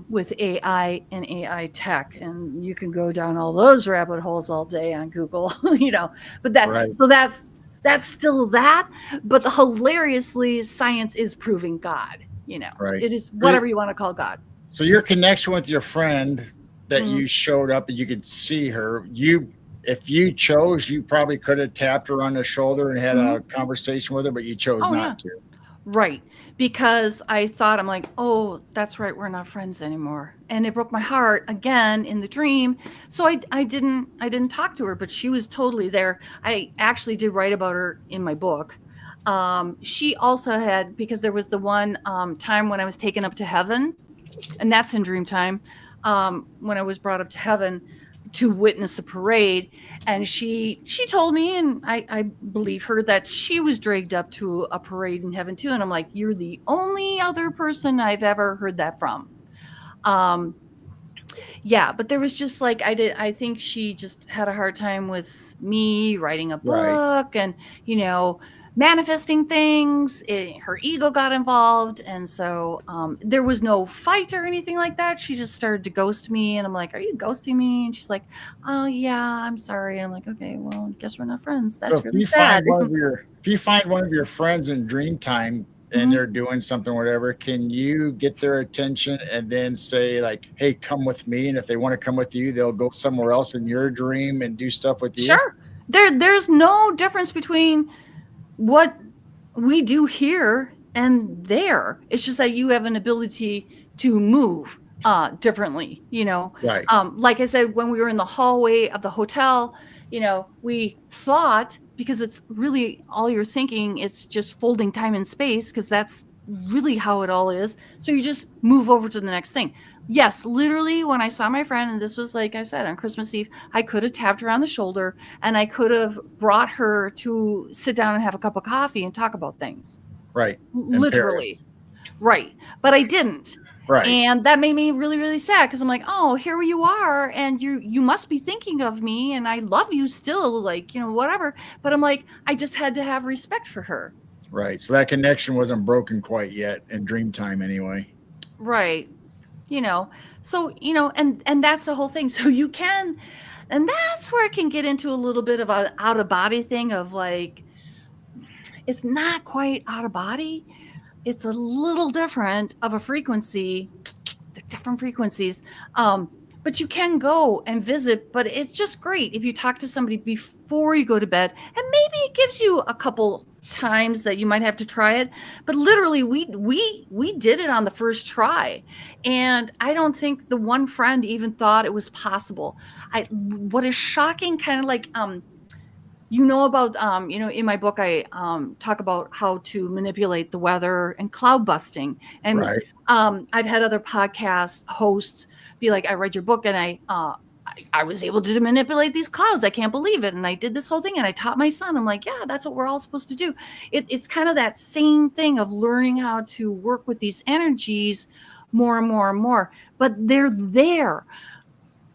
Speaker 4: with AI and AI tech. And you can go down all those rabbit holes all day on Google, but
Speaker 2: Right.
Speaker 4: So that's still that. But hilariously, science is proving God,
Speaker 2: Right.
Speaker 4: It is whatever you want to call God.
Speaker 2: So your connection with your friend that you showed up and you could see her, if you chose, you probably could have tapped her on the shoulder and had a conversation with her, but you chose not to.
Speaker 4: Right. Because I thought, I'm like, oh, that's right, we're not friends anymore. And it broke my heart again in the dream. So I didn't talk to her, but she was totally there. I actually did write about her in my book. She also had, because there was the one time when I was taken up to heaven, and that's in dream time, when I was brought up to heaven to witness a parade. And she told me, and I believe her, that she was dragged up to a parade in heaven too. And I'm like, you're the only other person I've ever heard that from. Yeah, but there was just like, I think she just had a hard time with me writing a book, and, manifesting things. Her ego got involved, and so there was no fight or anything like that. She just started to ghost me, and I'm like, "Are you ghosting me?" And she's like, "Oh yeah, I'm sorry." And I'm like, "Okay, well, I guess we're not friends.
Speaker 2: So
Speaker 4: That's really sad."
Speaker 2: if you find one of your friends in dream time and they're doing something, whatever, can you get their attention and then say like, "Hey, come with me," and if they want to come with you, they'll go somewhere else in your dream and do stuff with you?
Speaker 4: Sure. There's no difference between what we do here and there. It's just that you have an ability to move differently, you know.
Speaker 2: Right.
Speaker 4: Like I said, when we were in the hallway of the hotel, you know, we thought, because it's really all you're thinking, it's just folding time and space, because that's really how it all is. So you just move over to the next thing. Yes, literally, when I saw my friend, and this was, like I said, on Christmas Eve, I could have tapped her on the shoulder and I could have brought her to sit down and have a cup of coffee and talk about things.
Speaker 2: Right.
Speaker 4: Literally. Right. But I didn't.
Speaker 2: Right.
Speaker 4: And that made me really, really sad, because I'm like, oh, here you are, and you must be thinking of me, and I love you still, like, you know, whatever. But I'm like, I just had to have respect for her.
Speaker 2: Right. So that connection wasn't broken quite yet in dream time anyway.
Speaker 4: Right. You know, so, you know, and that's the whole thing. So you can, and that's where it can get into a little bit of an out of body thing of like, it's not quite out of body. It's a little different of a frequency, different frequencies. But you can go and visit, but it's just great if you talk to somebody before you go to bed, and maybe it gives you a couple times that you might have to try it, but literally we did it on the first try, and I don't think the one friend even thought it was possible. What is shocking, kind of like you know about you know, in my book I talk about how to manipulate the weather and cloud busting, and
Speaker 2: right.
Speaker 4: I've had other podcast hosts be like, I read your book and I was able to manipulate these clouds. I can't believe it. And I did this whole thing and I taught my son. I'm like, yeah, that's what we're all supposed to do. It's kind of that same thing of learning how to work with these energies more and more and more. But they're there.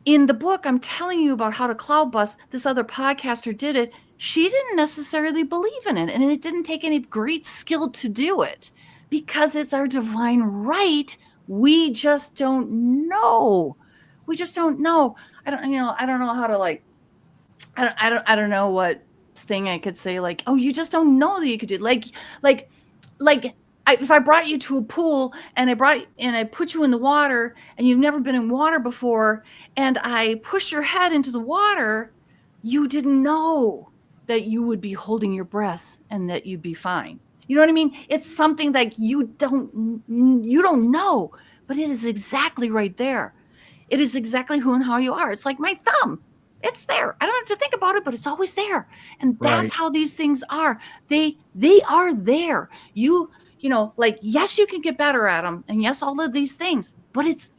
Speaker 4: In the book, I'm telling you about how to cloud bust. This other podcaster did it. She didn't necessarily believe in it. And it didn't take any great skill to do it, because it's our divine right. We just don't know. We just don't know. I don't know how to, like, I don't know what thing I could say, like, oh, you just don't know that you could do it. If I brought you to a pool and I put you in the water and you've never been in water before, and I pushed your head into the water, you didn't know that you would be holding your breath and that you'd be fine. You know what I mean? It's something that you don't know, but it is exactly right there. It is exactly who and how you are. It's like my thumb. It's there. I don't have to think about it, but it's always there. And that's how these things are. They are there. You know, like, yes, you can get better at them. And yes, all of these things, but it's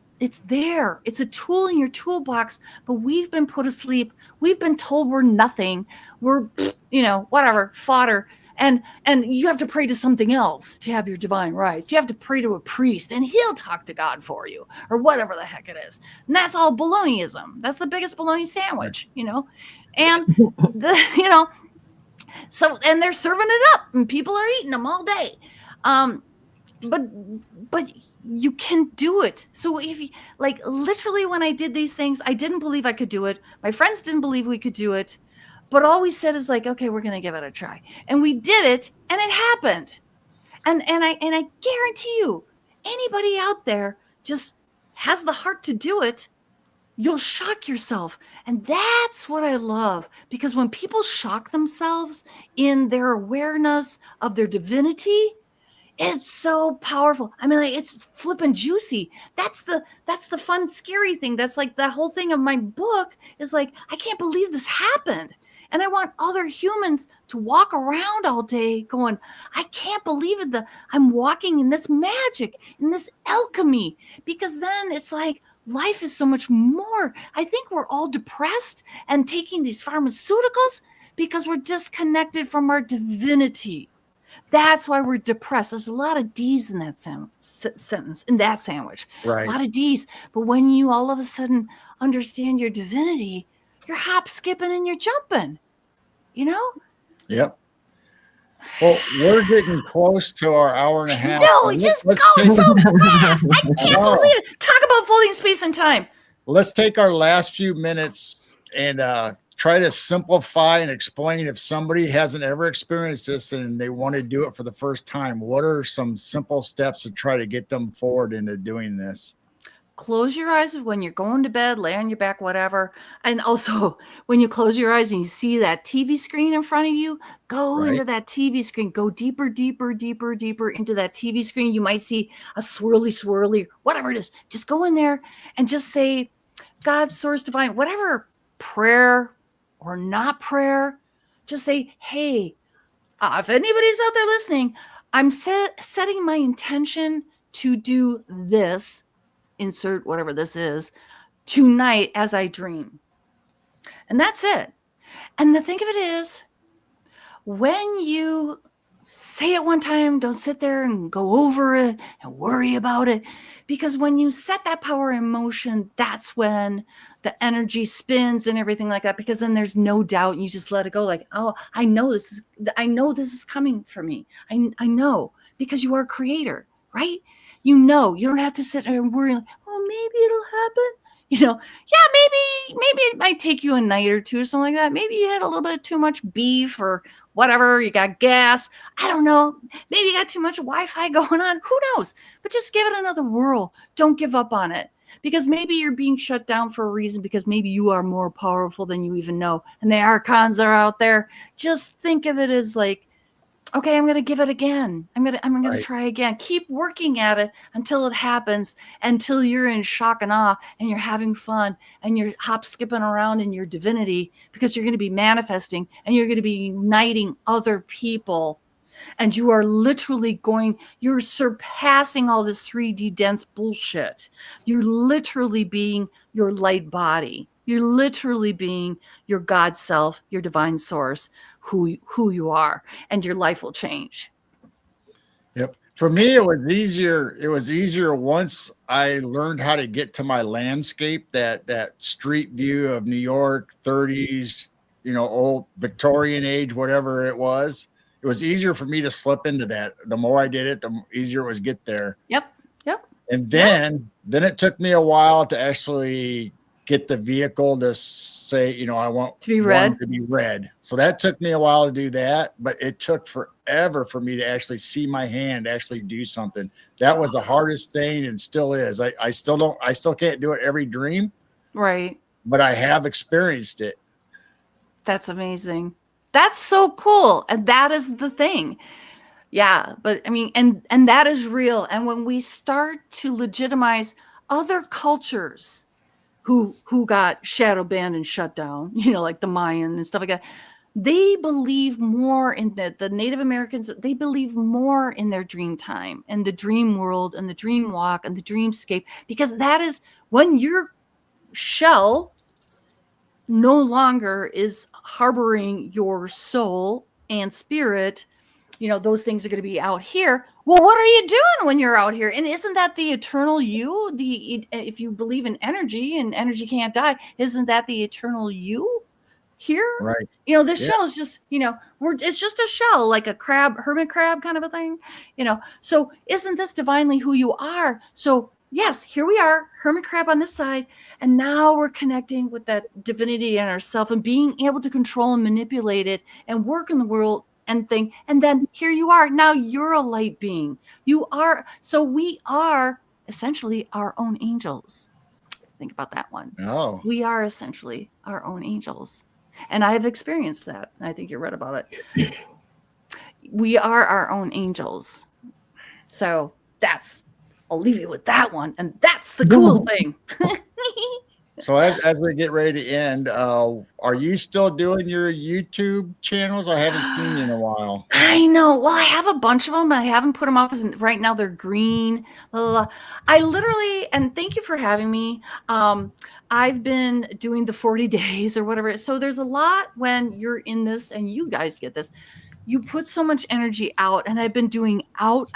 Speaker 4: there. It's a tool in your toolbox, but we've been put asleep. We've been told we're nothing. We're, you know, whatever, fodder. And you have to pray to something else to have your divine rights. You have to pray to a priest and he'll talk to God for you, or whatever the heck it is. And that's all baloneyism. That's the biggest baloney sandwich, you know? And you know, so, and they're serving it up and people are eating them all day. But you can do it. So if you, like, literally when I did these things, I didn't believe I could do it. My friends didn't believe we could do it. But all we said is like, okay, we're going to give it a try. And we did it, and it happened. And I guarantee you, anybody out there just has the heart to do it, you'll shock yourself. And that's what I love, because when people shock themselves in their awareness of their divinity, it's so powerful. I mean, like, it's flipping juicy. That's the fun, scary thing. That's like the whole thing of my book is like, I can't believe this happened. And I want other humans to walk around all day going, I can't believe it. I'm walking in this magic, in this alchemy, because then it's like life is so much more. I think we're all depressed and taking these pharmaceuticals because we're disconnected from our divinity. That's why we're depressed. There's a lot of D's in that sentence, in that sandwich.
Speaker 2: Right.
Speaker 4: A lot of D's. But when you all of a sudden understand your divinity, you're hop skipping and you're jumping, you know?
Speaker 2: Yep. Well, we're getting close to our hour and a half.
Speaker 4: No,
Speaker 2: so
Speaker 4: it just
Speaker 2: let's
Speaker 4: goes
Speaker 2: take-
Speaker 4: so fast. I can't
Speaker 2: know.
Speaker 4: believe it. Talk about floating space and time.
Speaker 2: Let's take our last few minutes and try to simplify and explain if somebody hasn't ever experienced this and they want to do it for the first time. What are some simple steps to try to get them forward into doing this?
Speaker 4: Close your eyes when you're going to bed, lay on your back, whatever. And also, when you close your eyes and you see that TV screen in front of you, go
Speaker 2: Right.
Speaker 4: into that TV screen. Go deeper, deeper, deeper, deeper into that TV screen. You might see a swirly, whatever it is. Just go in there and just say, God, source, divine, whatever prayer or not prayer. Just say, hey, if anybody's out there listening, I'm setting my intention to do this. Insert whatever this is tonight as I dream. And that's it. And the thing of it is, when you say it one time, don't sit there and go over it and worry about it. Because when you set that power in motion, that's when the energy spins and everything like that. Because then there's no doubt and you just let it go. Like, oh, I know this is coming for me. I know, because you are a creator, right? You know, you don't have to sit there and worry, like, oh, maybe it'll happen. Yeah, maybe it might take you a night or two or something like that. Maybe you had a little bit too much beef or whatever. You got gas. I don't know. Maybe you got too much Wi-Fi going on. Who knows? But just give it another whirl. Don't give up on it, because maybe you're being shut down for a reason, because maybe you are more powerful than you even know. And the archons are out there. Just think of it as like, okay, I'm going to give it again. I'm going to
Speaker 2: Right.
Speaker 4: try again. Keep working at it until it happens, until you're in shock and awe and you're having fun and you're skipping around in your divinity, because you're going to be manifesting and you're going to be uniting other people. And you are literally you're surpassing all this 3D dense bullshit. You're literally being your light body. You're literally being your God self, your divine source, who you are, and your life will change.
Speaker 2: Yep. For me, it was easier. It was easier once I learned how to get to my landscape, that street view of New York, 30s, old Victorian age, whatever it was. It was easier for me to slip into that. The more I did it, the easier it was to get there.
Speaker 4: Yep.
Speaker 2: And then it took me a while to actually get the vehicle to say, I want
Speaker 4: To be red.
Speaker 2: one to be red. So that took me a while to do that, but it took forever for me to actually see my hand actually do something. That was the hardest thing, and still is. I still can't do it every dream,
Speaker 4: Right.
Speaker 2: but I have experienced it.
Speaker 4: That's amazing. That's so cool. And that is the thing. Yeah. But I mean, and that is real. And when we start to legitimize other cultures who got shadow banned and shut down, like the Mayan and stuff like that, they believe more in the Native Americans. They believe more in their dream time and the dream world and the dream walk and the dreamscape, because that is when your shell no longer is harboring your soul and spirit. Those things are going to be out here. Well, what are you doing when you're out here? And isn't that the eternal you? If you believe in energy and energy can't die, isn't that the eternal you here?
Speaker 2: Right.
Speaker 4: This shell is just, it's just a shell, like a crab, hermit crab kind of a thing, So isn't this divinely who you are? So yes, here we are, hermit crab on this side. And now we're connecting with that divinity in ourselves and being able to control and manipulate it and work in the world and thing. And then here you are. Now you're a light being. So we are essentially our own angels. Think about that one.
Speaker 2: Oh.
Speaker 4: We are essentially our own angels. And I have experienced that. I think you read about it. We are our own angels. So I'll leave you with that one. And that's the cool thing.
Speaker 2: So as we get ready to end, are you still doing your YouTube channels? I haven't seen you in a while.
Speaker 4: I know. Well, I have a bunch of them. I haven't put them up right now. They're green. Blah, blah, blah. I literally, and thank you for having me. I've been doing the 40 days or whatever. So there's a lot when you're in this, and you guys get this. You put so much energy out, and I've been doing out.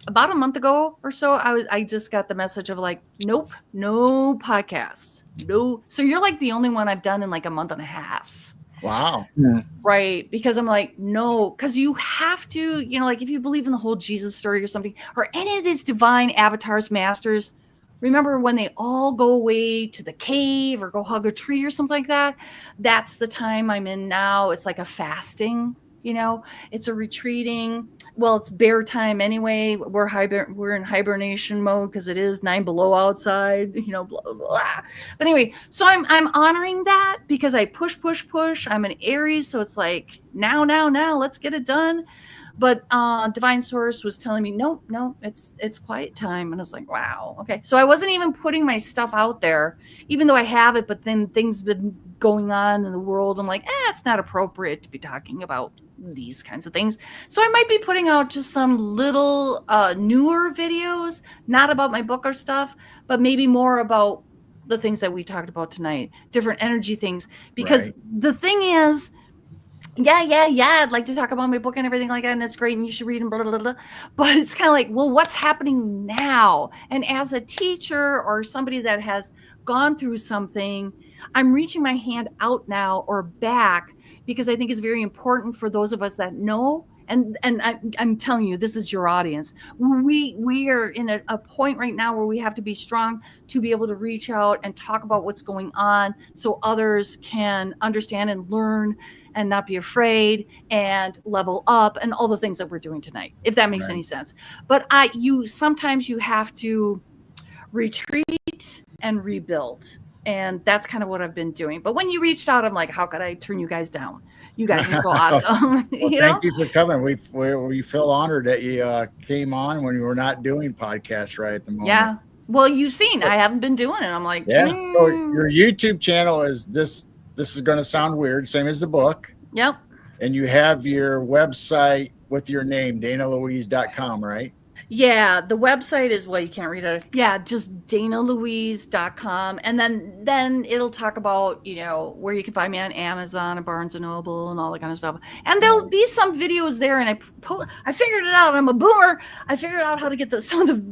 Speaker 4: About a month ago or so, I just got the message of like, nope, no podcasts. No. So you're like the only one I've done in like a month and a half.
Speaker 2: Wow.
Speaker 4: Right. Because I'm like, no, because you have to, like if you believe in the whole Jesus story or something, or any of these divine avatars, masters, remember when they all go away to the cave or go hug a tree or something like that? That's the time I'm in now. It's like a fasting, it's a retreating. Well, it's bear time anyway. We're in hibernation mode because it is 9 below outside, blah, blah, blah. But anyway, so I'm honoring that because I push. I'm an Aries, so it's like now, let's get it done. But Divine Source was telling me, no, it's quiet time. And I was like, wow, okay. So I wasn't even putting my stuff out there, even though I have it, but then things been going on in the world. I'm like, it's not appropriate to be talking about these kinds of things. So I might be putting out just some little newer videos, not about my book or stuff, but maybe more about the things that we talked about tonight, different energy things. Because the thing is, I'd like to talk about my book and everything like that, and it's great, and you should read and blah, blah, blah, blah. But it's kind of like, well, what's happening now? And as a teacher or somebody that has gone through something, I'm reaching my hand out now or back because I think it's very important for those of us that know. And I'm telling you, this is your audience. We are in a point right now where we have to be strong to be able to reach out and talk about what's going on so others can understand and learn and not be afraid and level up and all the things that we're doing tonight, if that makes any sense. But sometimes you have to retreat and rebuild. And that's kind of what I've been doing. But when you reached out, I'm like, how could I turn you guys down? You guys are so awesome.
Speaker 2: Well, thank you for coming. We feel honored that you came on when you were not doing podcasts right at the moment.
Speaker 4: Yeah. Well, you've seen, I haven't been doing it. I'm like,
Speaker 2: yeah. So your YouTube channel is this is going to sound weird, same as the book.
Speaker 4: Yep.
Speaker 2: And you have your website with your name, DanaLouise.com, right?
Speaker 4: Yeah, the website is, well, you can't read it. Yeah, just DanaLouise.com. And then it'll talk about, where you can find me on Amazon and Barnes & Noble and all that kind of stuff. And there'll be some videos there. And I figured it out. I'm a boomer. I figured out how to get some of the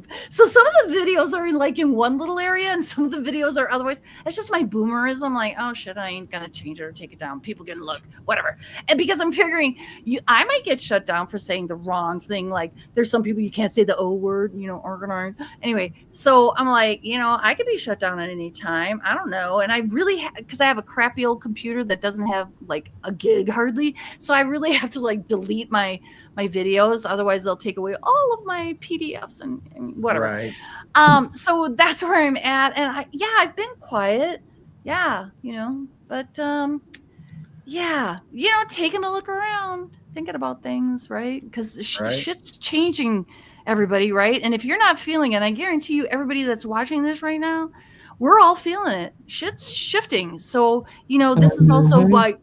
Speaker 4: videos are in one little area and some of the videos are otherwise. It's just my boomerism. I'm like, oh shit, I ain't going to change it or take it down. People get a look, whatever. And because I'm figuring I might get shut down for saying the wrong thing. Like there's some people you can't say the O word, organ. Anyway, so I'm like, I could be shut down at any time. I don't know. And I really, because I have a crappy old computer that doesn't have like a gig hardly. So I really have to delete my videos. Otherwise they'll take away all of my PDFs and whatever.
Speaker 2: Right.
Speaker 4: So that's where I'm at. And I've been quiet. Yeah. But taking a look around, thinking about things, right? Because shit's changing, everybody, right? And if you're not feeling it, I guarantee you, everybody that's watching this right now, we're all feeling it. Shit's shifting. So, this is also like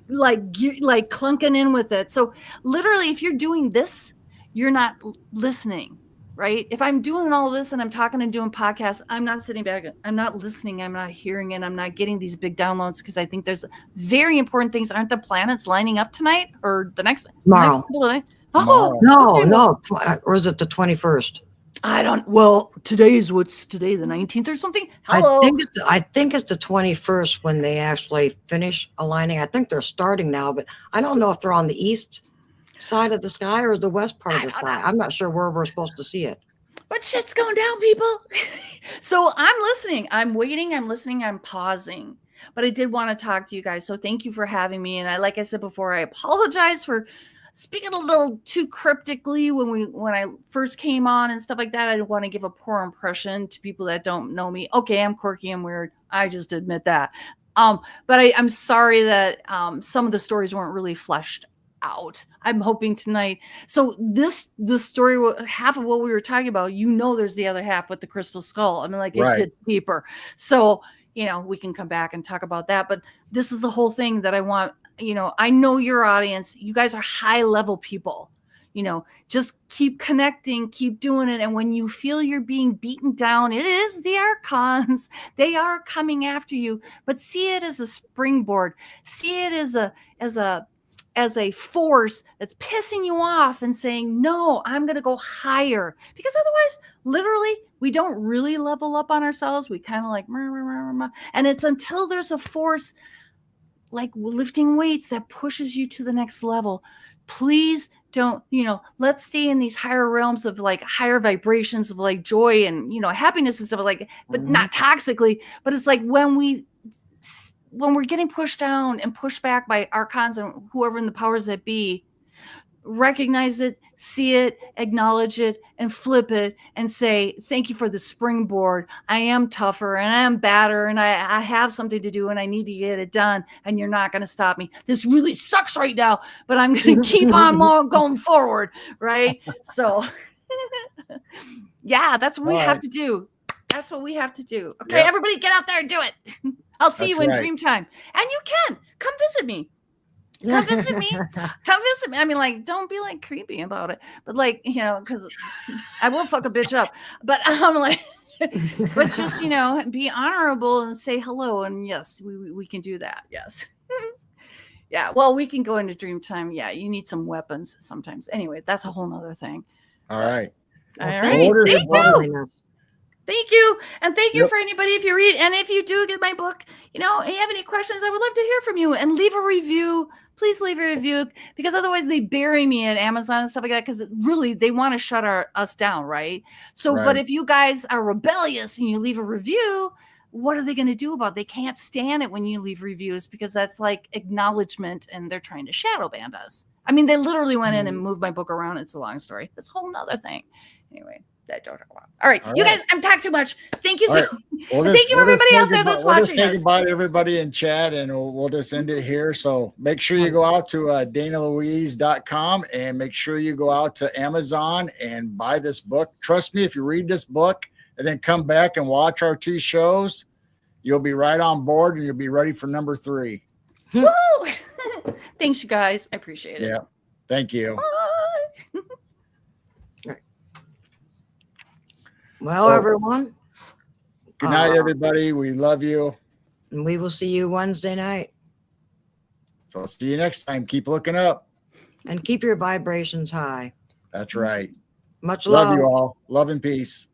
Speaker 4: clunking in with it. So literally, if you're doing this, you're not listening, right? If I'm doing all this and I'm talking and doing podcasts, I'm not sitting back. I'm not listening. I'm not hearing it. I'm not getting these big downloads because I think there's very important things. Aren't the planets lining up tonight or the next
Speaker 3: tomorrow?
Speaker 4: Oh,
Speaker 3: no. Or is it the 21st?
Speaker 4: What's today, the 19th or something? Hello.
Speaker 3: I think it's the 21st when they actually finish aligning. I think they're starting now, but I don't know if they're on the east side of the sky or the west part of the sky. I'm not sure where we're supposed to see it.
Speaker 4: But shit's going down, people. So I'm listening. I'm waiting. I'm listening. I'm pausing. But I did want to talk to you guys. So thank you for having me. And like I said before, I apologize for speaking a little too cryptically when I first came on and stuff like that. I didn't want to give a poor impression to people that don't know me. Okay, I'm quirky, I'm weird. I just admit that. But I'm sorry that some of the stories weren't really fleshed out. I'm hoping tonight. So the story, half of what we were talking about, there's the other half with the crystal skull. I mean, it gets deeper. So, we can come back and talk about that. But this is the whole thing that I want. I know your audience, you guys are high level people, just keep connecting, keep doing it. And when you feel you're being beaten down, it is the archons. They are coming after you, but see it as a springboard, see it as a force that's pissing you off and saying, no, I'm going to go higher, because otherwise, literally, we don't really level up on ourselves. We kind of and it's until there's a force like lifting weights that pushes you to the next level. Please don't, let's stay in these higher realms of like higher vibrations of like joy and, happiness and stuff like, but not toxically. But it's like when we're getting pushed down and pushed back by archons and whoever in the powers that be, recognize it, see it, acknowledge it, and flip it and say, thank you for the springboard. I am tougher and I am badder and I have something to do and I need to get it done. And you're not going to stop me. This really sucks right now, but I'm going to keep on going forward. Right. So yeah, that's what we have to do. That's what we have to do. Okay. Yep. Everybody get out there and do it. I'll see you in dream time. And you can come visit me. Come visit me. Come visit me. I mean, like, don't be like creepy about it, but like, because I will fuck a bitch up. But I'm like, but just be honorable and say hello. And yes, we can do that. Yes. Yeah. Well, we can go into dream time. Yeah, you need some weapons sometimes. Anyway, that's a whole nother thing.
Speaker 2: All right.
Speaker 4: All right. Thank you. And thank you for anybody if you read. And if you do get my book, and you have any questions, I would love to hear from you. And leave a review. Please leave a review, because otherwise they bury me at Amazon and stuff like that, because really they want to shut us down, right? So, but if you guys are rebellious and you leave a review, what are they going to do about it? They can't stand it when you leave reviews, because that's like acknowledgement and they're trying to shadow ban us. I mean, they literally went in and moved my book around. It's a long story. That's a whole nother thing. Anyway. All right, you guys, I'm talking too much. Thank you so much. Thank you, everybody out there that's watching.
Speaker 2: Say goodbye to everybody in chat, and we'll just end it here. So make sure you go out to DanaLouise.com and make sure you go out to Amazon and buy this book. Trust me, if you read this book and then come back and watch our 2 shows, you'll be right on board and you'll be ready for number 3.
Speaker 4: Woo! Thanks, you guys. I appreciate it.
Speaker 2: Yeah. Thank you.
Speaker 4: Bye.
Speaker 3: Well, everyone.
Speaker 2: Good night, everybody. We love you.
Speaker 3: And we will see you Wednesday night.
Speaker 2: So see you next time. Keep looking up.
Speaker 3: And keep your vibrations high.
Speaker 2: That's right.
Speaker 3: Much love.
Speaker 2: Love you all. Love and peace.